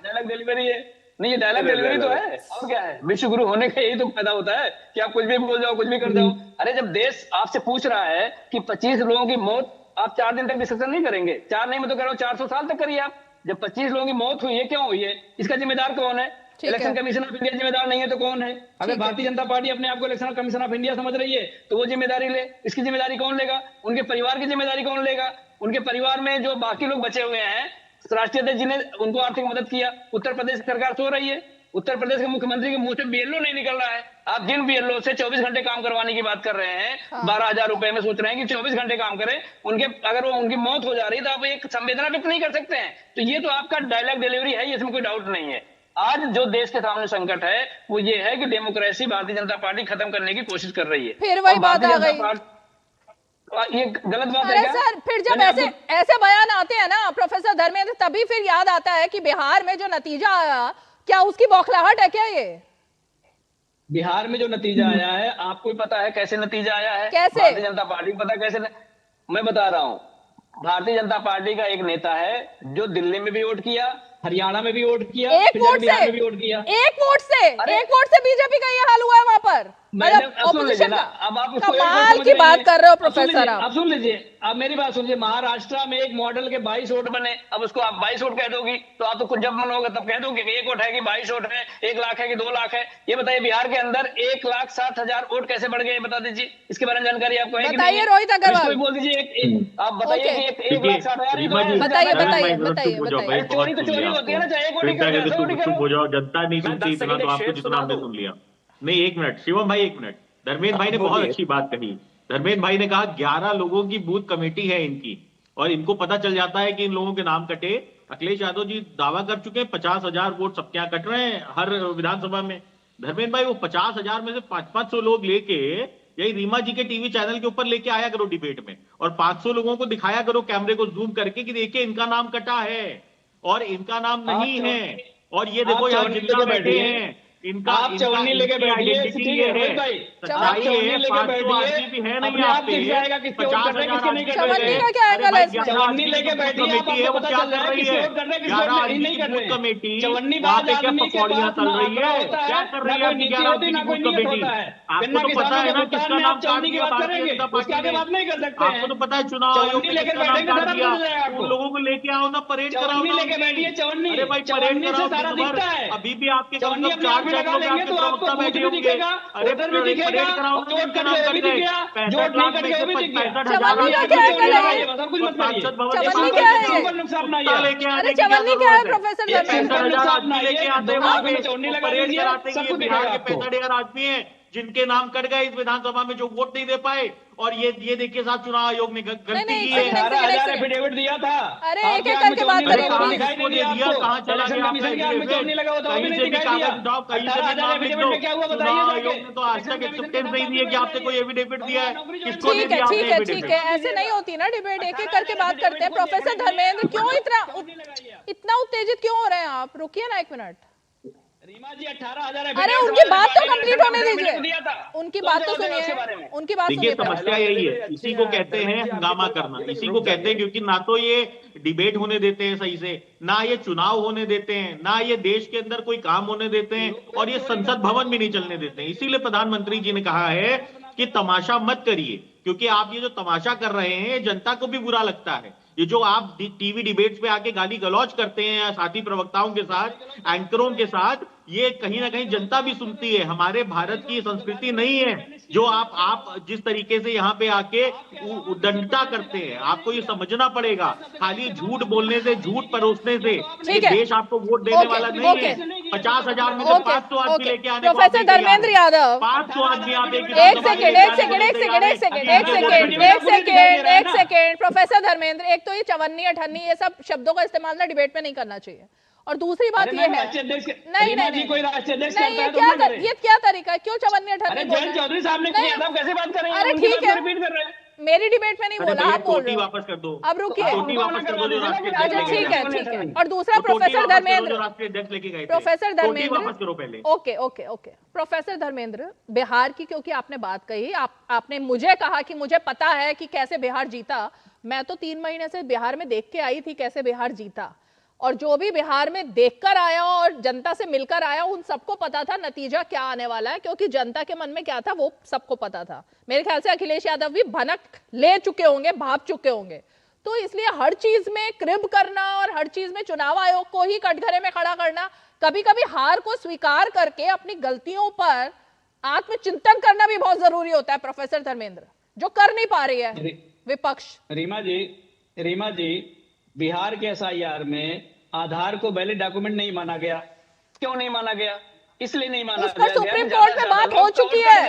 डायलॉग डिलीवरी है, नहीं ये डायलॉग डिलीवरी तो है, और क्या है? विश्व गुरु होने का यही तो फायदा होता है कि आप कुछ भी बोल जाओ, कुछ भी कर जाओ। अरे जब देश आपसे पूछ रहा है कि 25 लोगों की मौत, आप 4 दिन तक डिस्कशन नहीं करेंगे? 4 नहीं, मैं तो कह रहा हूँ 400 साल तक करिए आप। जब 25 लोगों की मौत हुई है, क्यों हुई है, इसका जिम्मेदार कौन है? इलेक्शन कमीशन ऑफ इंडिया जिम्मेदार नहीं है तो कौन है? अगर भारतीय जनता पार्टी अपने आप को इलेक्शन कमीशन ऑफ इंडिया समझ रही है तो वो जिम्मेदारी ले। इसकी जिम्मेदारी कौन लेगा? उनके परिवार की जिम्मेदारी कौन लेगा? उनके परिवार में जो बाकी लोग बचे हुए हैं, राष्ट्रीय अध्यक्ष जी ने उनको आर्थिक मदद किया। उत्तर प्रदेश की सरकार सो रही है, उत्तर प्रदेश के मुख्यमंत्री के मुंह से बीएलओ नहीं निकल रहा है। आप जिन बीएलओ से 24 घंटे काम करवाने की बात कर रहे हैं, 12,000 रुपए में सोच रहे हैं कि 24 घंटे काम करें, अगर वो उनकी मौत हो जा रही है तो आप एक संवेदना व्यक्त नहीं कर सकते हैं। तो ये तो आपका डायलॉग डिलीवरी है, इसमें कोई डाउट नहीं है। आज जो देश के सामने संकट है वो ये है कि डेमोक्रेसी भारतीय जनता पार्टी खत्म करने की कोशिश कर रही है। फिर वही बात आ गई, ये गलत बात है क्या? सर फिर जब ऐसे बयान आते हैं ना प्रोफेसर धर्मेंद्र, तभी फिर याद आता है कि बिहार में जो नतीजा आया, क्या उसकी बौखलाहट है क्या? ये बिहार में जो नतीजा आया है, आपको पता है कैसे नतीजा आया है? कैसे? भारतीय जनता पार्टी को पता कैसे? मैं बता रहा हूँ, भारतीय जनता पार्टी का एक नेता है जो दिल्ली में भी वोट किया, हरियाणा में भी वोट किया, एक वोट से बीजेपी का ये हाल हुआ है वहां पर, मैंने मतलब सुन लीजिए ऑपोजिशन ना, का अब आप उसको कमाल की बात कर रहे हो प्रोफेसर आप। अब सुन लीजिए, अब मेरी बात सुनिए, महाराष्ट्र में एक मॉडल के 22 वोट बने, अब उसको आप 22 वोट कह दोगी तो आप तो कुछ जब मन होगा तब कह दोगे कि 1 वोट है कि 22 वोट है, 1 लाख है कि 2 लाख है। ये बताइए बिहार के अंदर 1,07,000 वोट कैसे बढ़ गए, बता दीजिए, इसके बारे में जानकारी आपको है कि नहीं? बताइए रोहित अग्रवाल, कोई बोल दीजिए, आप बताइए कि 1,60,000 बताइए बताइए बताइए बताइए। चोरी तो चोरी होती है ना, चाहे 1 वोट चुप हो जाओ, जनता नहीं सुनती इतना तो आपको जितना हमने सुन लिया। नहीं, 1 मिनट शिवम भाई, 1 मिनट। धर्मेंद्र भाई ने बहुत अच्छी बात कही। धर्मेंद्र भाई ने कहा 11 लोगों की बूथ कमेटी है इनकी, और इनको पता चल जाता है कि इन लोगों के नाम कटे। अखिलेश यादव जी दावा कर चुके हैं 50,000 वोट सबके यहाँ कट रहे हैं हर विधानसभा में। धर्मेंद्र भाई वो 50,000 में से 500 लोग लेके यही रीमा जी के टीवी चैनल के ऊपर लेके आया करो डिबेट में, और 500 लोगों को दिखाया करो कैमरे को जूम करके कि देखिए इनका नाम कटा है और इनका नाम नहीं है, और ये देखो यहाँ जितना बैठे हैं इनका आप चवन्नी लेके बैठिए, ठीक है रोहित भाई, आप चवन्नी लेके बैठिए, भी है नहीं अपने आप दिख जाएगा किसके वोट कर रहे हैं किसके नहीं कर रहे हैं। चवन्नी लेके बैठिए, आपको पता चल रहा है किसके वोट कर रहे हैं किसके वोट नहीं कर रहे हैं। चवन्नी बाज आदमी के पास ना आंकड़ा होता है, ना कोई नीति होती, ना कोई नियत होता है। गन्ना किसानों के भुगतान में आप चवन्नी की बात करेंगे, उसके आगे बात नहीं कर सकते हैं। आपको तो पता है चुनाव आयोग चवन्नी लेके बैठेंगे सारा कुछ हो जाएगा आपको। लोगों को लेके आओ ना, परेड कराओ। चवन्नी लेके बैठिए, चवन्नी, अरे भाई चवन्नी से सारा दिखता है। अभी भी आपके चवन्नी अपने आप में लगा लेंगे तो आपको बूथ भी दिखेगा, वोटर भी दिखेगा, वोट कट गए भी दिखेगा, वोट नहीं कट गए भी दिखेगा। चवन्नी का क्या है? सब कुछ मत करिए, चवन्नी क्या है? नुकसान ना आइए। अरे चवन्नी क्या है प्रोफेसर धर्मेंद्र? नुकसान ना आइए, चवन्नी लगा दीजिए, सब कुछ दिखेगा आपको। 65,000 आदमी है जिनके नाम कट गए इस विधानसभा में, जो वोट नहीं दे पाए, और ये देखिए साहब चुनाव आयोग ने गलती की है। 18,000 एफिडेविट दिया था। अरे एक एक करके बात करें दिखाई नहीं दिया आपको। कहाँ चला गया कमीशन के हाथ में चवन्नी लगा होता वो भी नहीं दिखाई दिया। 18,000 एफिडेविट में क्या हुआ बताइए जाके। तो आज तक एक्सेप्टेंस नहीं दिया कि आपने कोई एफिडेविट दिया है, किसको ठीक है ठीक है ठीक है, ऐसे नहीं होती ना डिबेट, एक एक करके बात करते हैं। प्रोफेसर धर्मेंद्र क्यों इतना उत्तेजित क्यों हो रहे हैं आप? रुकिए ना 1 मिनट। रीमा जी 18,000, अरे उनकी बात तो कंप्लीट होने दीजिए, उनकी बात तो सुनिए, उनकी बात सुनिए। देखिए समस्या यही है, इसी को कहते हैं हंगामा करना, इसी को कहते हैं, क्योंकि ना तो ये डिबेट होने देते हैं सही से, ना ये चुनाव होने देते हैं, ना ये देश के अंदर कोई काम होने देते हैं, और ये संसद भवन भी नहीं चलने देते हैं। इसीलिए प्रधानमंत्री जी ने कहा है कि तमाशा मत करिए, क्योंकि आप ये जो तमाशा कर रहे हैं जनता को भी बुरा लगता है। ये जो आप टीवी डिबेट्स पे आके गाली गलौज करते हैं साथी प्रवक्ताओं के साथ, एंकरों के साथ, ये कहीं ना कहीं जनता भी सुनती है। हमारे भारत की संस्कृति नहीं है जो आप जिस तरीके से यहाँ पे आके उद्दंडता करते हैं, आपको ये समझना पड़ेगा। खाली झूठ बोलने से, झूठ परोसने से ये देश आपको वोट देने वाला नहीं है। 50,000 में से 500 आदमी लेके आने को प्रोफेसर धर्मेंद्र यादव 500 आदमी आप एक सेकेंड प्रोफेसर धर्मेंद्र, एक तो ये चवन्नी अठन्नी ये सब शब्दों का इस्तेमाल ना डिबेट में नहीं करना चाहिए, और दूसरी बात ये है नहीं कोई राष्ट्रीय अध्यक्ष ये क्या तरीका है? क्यों चवन्नी अठन्नी? जयंत चौधरी साहब ने किया था, कैसे बात कर रहे हैं? अरे ठीक है, रिपीट कर रहे हैं। मेरी डिबेट में नहीं बोला, आप बोल रहे हो। वापस कर दो, अब रुकिए। अच्छा ठीक है। और दूसरा प्रोफेसर धर्मेंद्र, प्रोफेसर धर्मेंद्र वापस करो पहले। Okay okay okay professor Dharmendra, Bihar की क्योंकि आपने बात कही, आपने मुझे कहा कि मुझे पता है कि कैसे बिहार जीता। मैं तो 3 महीने से बिहार में देख के आई थी कैसे बिहार जीता, और जो भी बिहार में देखकर आया और जनता से मिलकर आया उन सबको पता था नतीजा क्या आने वाला है, क्योंकि जनता के मन में क्या था वो सबको पता था। मेरे ख्याल से अखिलेश यादव भी भनक ले चुके होंगे, भाप चुके होंगे। तो इसलिए हर चीज में क्रिब करना और हर चीज में चुनाव आयोग को ही कटघरे में खड़ा करना, कभी कभी हार को स्वीकार करके अपनी गलतियों पर आत्मचिंतन करना भी बहुत जरूरी होता है प्रोफेसर धर्मेंद्र, जो कर नहीं पा रही है विपक्ष। रीमा जी बिहार के SIR में आधार को वैलिड डॉक्यूमेंट नहीं माना गया। क्यों नहीं माना गया? इसलिए नहीं माना गया, सुप्रीम कोर्ट में बात हो चुकी है।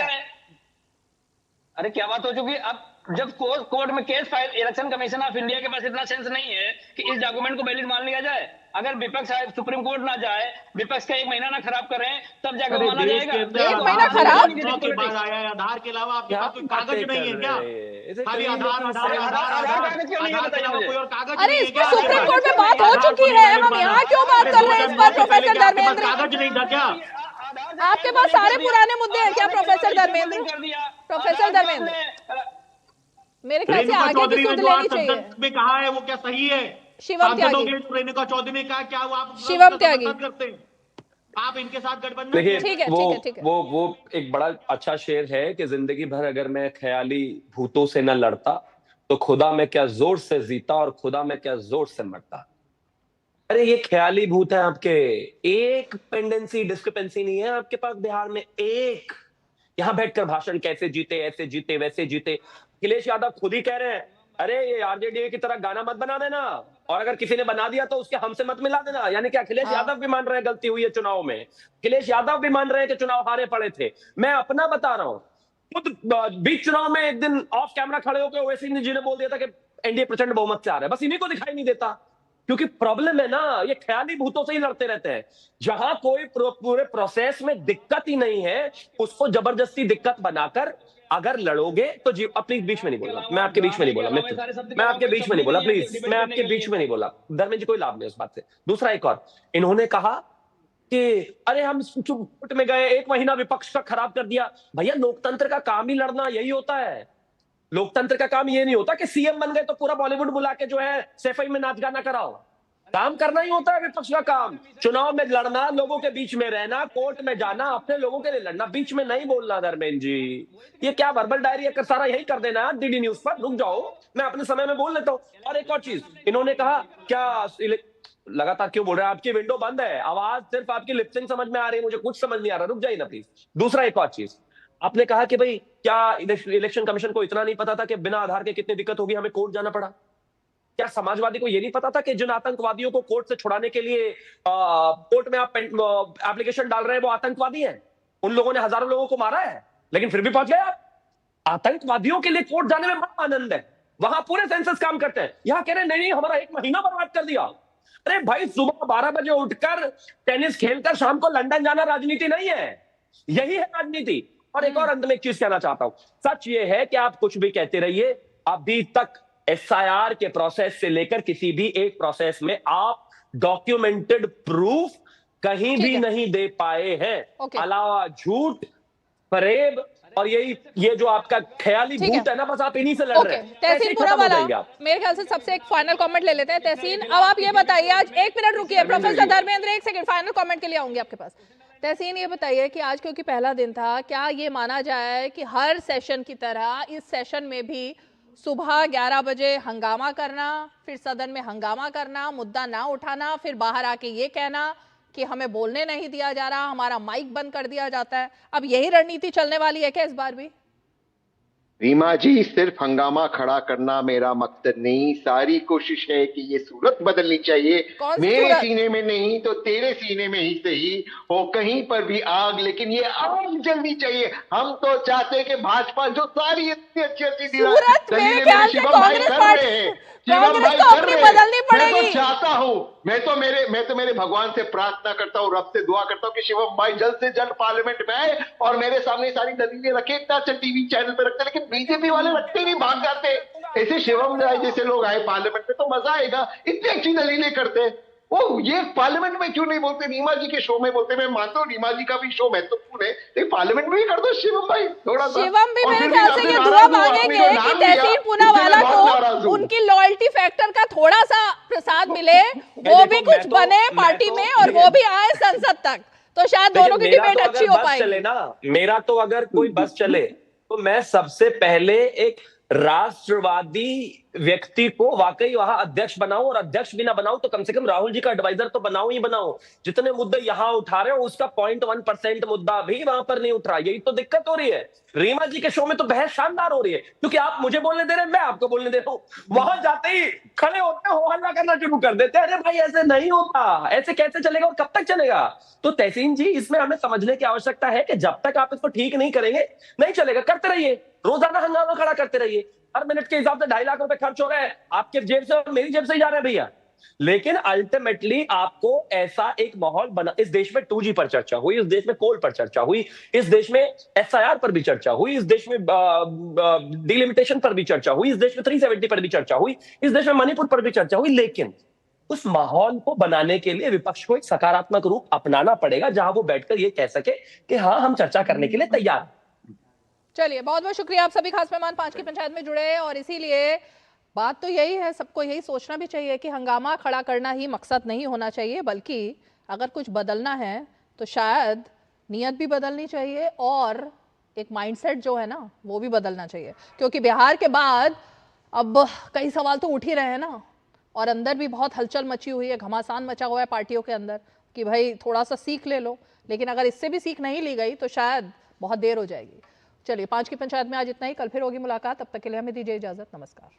अरे क्या बात हो चुकी है? अब जब कोर्ट में case file, election commission of India के पास इतना सेंस नहीं है कि इस डॉक्यूमेंट को वैलिड मान लिया जाए। अगर विपक्ष सुप्रीम कोर्ट ना जाए, विपक्ष का 1 महीना ना खराब करें, तब जाकर माना जाएगा। 1 महीना खराब के बाद आया है, आधार के अलावा आपके पास कोई कागज नहीं है क्या? खाली आधार कागज क्यों नहीं है बताइए मुझे। अरे इस पर सुप्रीम कोर्ट में बात हो चुकी है, हम यहाँ क्यों बात कर रहे हैं इस पर प्रोफेसर धर्मेंद्र? कागज नहीं था क्या आपके पास? सारे पुराने मुद्दे हैं क्या प्रोफेसर धर्मेंद्र? प्रोफेसर धर्मेंद्र मेरे ख्याल से आगे की सुध लेनी चाहिए। में कहा है वो क्या सही है? शिवम त्यागी, रेणुका चौधरी ने कहा क्या वो आप शिवम त्यागी करते हैं? आप इनके साथ गठबंधन देखिए वो एक बड़ा अच्छा शेर है कि जिंदगी भर अगर मैं ख्याली भूतों से न लड़ता तो खुदा में क्या जोर से जीता और खुदा में क्या जोर से मरता। अरे ये ख्याली भूत है आपके, एक पेंडेंसी डिस्क्रिपेंसी नहीं है आपके पास बिहार में। एक यहां बैठकर भाषण कैसे जीते, ऐसे जीते, वैसे जीते। अखिलेश यादव खुद ही कह रहे हैं अरे ये आरजेडी की तरह गाना मत बना देना, और अगर किसी ने बना दिया तो उसके हमसे मत मिला देना। यानी कि अखिलेश यादव भी मान रहे हैं गलती हुई है चुनाव में, अखिलेश यादव भी मान रहे हैं कि चुनाव हारे पड़े थे। मैं अपना बता रहा हूं, खुद बीच चुनाव में एक दिन ऑफ कैमरा खड़े होकर ओवैसी जी ने बोल दिया था कि एनडीए प्रचंड बहुमत से आ रहा है, बस इन्हीं को दिखाई नहीं देता। क्योंकि प्रॉब्लम है ना, ये ख्याली भूतों से ही लड़ते रहते हैं। जहां कोई पूरे प्रोसेस में दिक्कत ही नहीं है, उसको जबरदस्ती दिक्कत बनाकर अगर लड़ोगे तो जी अपनी बीच में नहीं बोला, मैं आपके बीच में नहीं बोला, मैं आपके बीच में नहीं बोला, प्लीज मैं आपके बीच में नहीं बोला। धर्मेंद्र जी कोई लाभ नहीं उस बात से। दूसरा एक और, इन्होंने कहा कि अरे हम चुप में गए, 1 महीना विपक्ष का खराब कर दिया। भैया लोकतंत्र का काम ही लड़ना यही होता है। लोकतंत्र का काम ये नहीं होता कि सीएम बन गए तो पूरा बॉलीवुड बुला के जो है सैफई में नाच गाना कराओ। काम करना ही होता है विपक्ष का काम, चुनाव में लड़ना, लोगों के बीच में रहना, कोर्ट में जाना, अपने लोगों के लिए लड़ना, बीच में नहीं बोलना। धर्मेंद्र जी ये क्या वर्बल डायरी है, सारा यही कर देना डीडी न्यूज पर। रुक जाओ, मैं अपने समय में बोल लेता हूँ। और एक और चीज इन्होंने कहा, क्या लगातार क्यों बोल रहे हैं, आपकी विंडो बंद है, आवाज सिर्फ आपकी लिपसिंग समझ में आ रही है, मुझे कुछ समझ नहीं आ रहा, रुक जाइए ना प्लीज। दूसरा एक और चीज, आपने कहा कि भाई क्या इलेक्शन कमीशन को इतना नहीं पता था कि बिना आधार के कितनी दिक्कत होगी, हमें कोर्ट जाना पड़ा। क्या समाजवादी को यह नहीं पता था कि जिन आतंकवादियों को कोर्ट से छुड़ाने के लिए कोर्ट में आप एप्लीकेशन डाल रहे हैं वो आतंकवादी हैं, उन लोगों ने हजारों लोगों को मारा है, लेकिन फिर भी पहुंच गए आप। आतंकवादियों के लिए कोर्ट जाने में बड़ा आनंद है, वहां पूरे सेंसस काम करते हैं। यहां कह रहे नहीं हमारा 1 महीना बर्बाद कर दिया। अरे भाई सुबह 12 बजे उठकर टेनिस खेलकर शाम को लंदन जाना राजनीति नहीं है, यही है राजनीति। और एक और अंत में एक चीज कहना चाहता हूं, सच ये है कि आप कुछ भी कहते रहिए, अभी तक एसआईआर के प्रोसेस से लेकर किसी भी एक प्रोसेस में आप डॉक्यूमेंटेड प्रूफ कहीं भी नहीं दे पाए हैं, अलावा झूठ, फरेब और ये जो आपका ख्याली भूत है ना, बस आप इन्हीं से लड़ रहे हैं। तहसीन पूनावाला, मेरे ख्याल से सबसे एक फाइनल कमेंट ले लेते हैं। तहसीन, अब आप ये बताइए, आज 1 मिनट रुकिए, professor Dharmendra 1 second final comment के लिए आऊंगी आपके पास। तहसीन ये बताइए कि आज क्योंकि पहला दिन था, क्या ये माना जाए कि हर सेशन की तरह इस सेशन में भी सुबह 11 बजे हंगामा करना, फिर सदन में हंगामा करना, मुद्दा ना उठाना, फिर बाहर आके ये कहना कि हमें बोलने नहीं दिया जा रहा, हमारा माइक बंद कर दिया जाता है, अब यही रणनीति चलने वाली है क्या इस बार भी? रीमा जी, सिर्फ हंगामा खड़ा करना मेरा मकसद नहीं, सारी कोशिश है कि ये सूरत बदलनी चाहिए। मेरे सीने में नहीं तो तेरे सीने में ही सही हो, कहीं पर भी आग, लेकिन ये आग जलनी चाहिए। हम तो चाहते हैं कि भाजपा जो सारी इतनी अच्छी अच्छी शिवम भाई कर रहे हैं, शिवम भाई कर रहे हैं, मैं तो चाहता हूँ, मैं तो मेरे भगवान से प्रार्थना करता हूँ, रब से दुआ करता हूँ कि शिवम भाई जल्द से जल्द पार्लियामेंट में आए और मेरे सामने सारी दलीलें रखे। इतना अच्छा टीवी चैनल पे रखते, लेकिन बीजेपी वाले रखते नहीं, भाग जाते। ऐसे शिवम राय जैसे लोग आए पार्लियामेंट में तो मजा आएगा, इतनी अच्छी दलीलें करते। वो ये पार्लियामेंट में क्यों नहीं बोलते? रीमा जी के शो में बोलते। मैं मानता हूँ रीमा जी का भी शो महत्वपूर्ण है, लेकिन पार्लियामेंट में भी कर दो शिवम भाई थोड़ा सा। शिवम भी मेरे ख्याल से ये दुआ मांगेंगे कि तहसीन पूनावाला को उनकी लॉयल्टी फैक्टर का थोड़ा सा प्रसाद मिले, वो भी कुछ बने पार्टी में और वो भी आए संसद तक, तो शायद दोनों की डिबेट अच्छी हो पाएगी। मेरा तो अगर कोई बस चले तो मैं सबसे पहले एक राष्ट्रवादी व्यक्ति को वाकई वहां अध्यक्ष बनाऊं, और अध्यक्ष भी ना बनाऊं तो कम से कम राहुल जी का एडवाइजर तो बनाऊं ही बनाऊं। जितने मुद्दे यहां उठा रहे हो उसका 0.1% मुद्दा भी वहां पर नहीं उठ रहा, यही तो दिक्कत हो रही है। रीमा जी के शो में तो बहस शानदार हो रही है, क्योंकि आप मुझे बोलने दे रहे हैं, मैं आपको बोलने दे रहा हूं। वहां जाते ही खड़े होते हो हल्ला करना शुरू कर देते हैं, अरे भाई ऐसे नहीं होता, ऐसे कैसे चलेगा और कब तक चलेगा? तो तहसीन जी, इसमें हमें समझने की आवश्यकता है कि जब तक आप इसको ठीक नहीं करेंगे नहीं चलेगा। करते रहिए, रोजाना हंगामा खड़ा करते रहिए, हर मिनट के हिसाब से 2.5 लाख रुपए खर्च हो रहे हैं, आपके जेब से और मेरी जेब से ही जा रहे हैं भैया। लेकिन अल्टीमेटली आपको ऐसा एक माहौल बना, इस देश में 2G पर चर्चा हुई, इस देश में कोल पर चर्चा हुई, इस देश में एसआईआर पर भी चर्चा हुई, इस देश में डिलिमिटेशन पर भी चर्चा हुई, इस देश में 370 पर भी चर्चा हुई, इस देश में मणिपुर पर भी चर्चा हुई। लेकिन उस माहौल को बनाने के लिए विपक्ष को एक सकारात्मक रूप अपनाना पड़ेगा, जहां वो बैठकर ये कह सके कि हाँ हम चर्चा करने के लिए तैयार। चलिए, बहुत बहुत शुक्रिया, आप सभी खास मेहमान 5 की पंचायत में जुड़े। और इसीलिए बात तो यही है, सबको यही सोचना भी चाहिए कि हंगामा खड़ा करना ही मकसद नहीं होना चाहिए, बल्कि अगर कुछ बदलना है तो शायद नीयत भी बदलनी चाहिए और एक माइंडसेट जो है ना वो भी बदलना चाहिए, क्योंकि बिहार के बाद अब कई सवाल तो उठ ही रहे हैं ना, और अंदर भी बहुत हलचल मची हुई है, घमासान मचा हुआ है पार्टियों के अंदर कि भाई थोड़ा सा सीख ले लो, लेकिन अगर इससे भी सीख नहीं ली गई तो शायद बहुत देर हो जाएगी। चलिए 5 की पंचायत में आज इतना ही, कल फिर होगी मुलाकात, तब तक के लिए हमें दीजिए इजाजत, नमस्कार।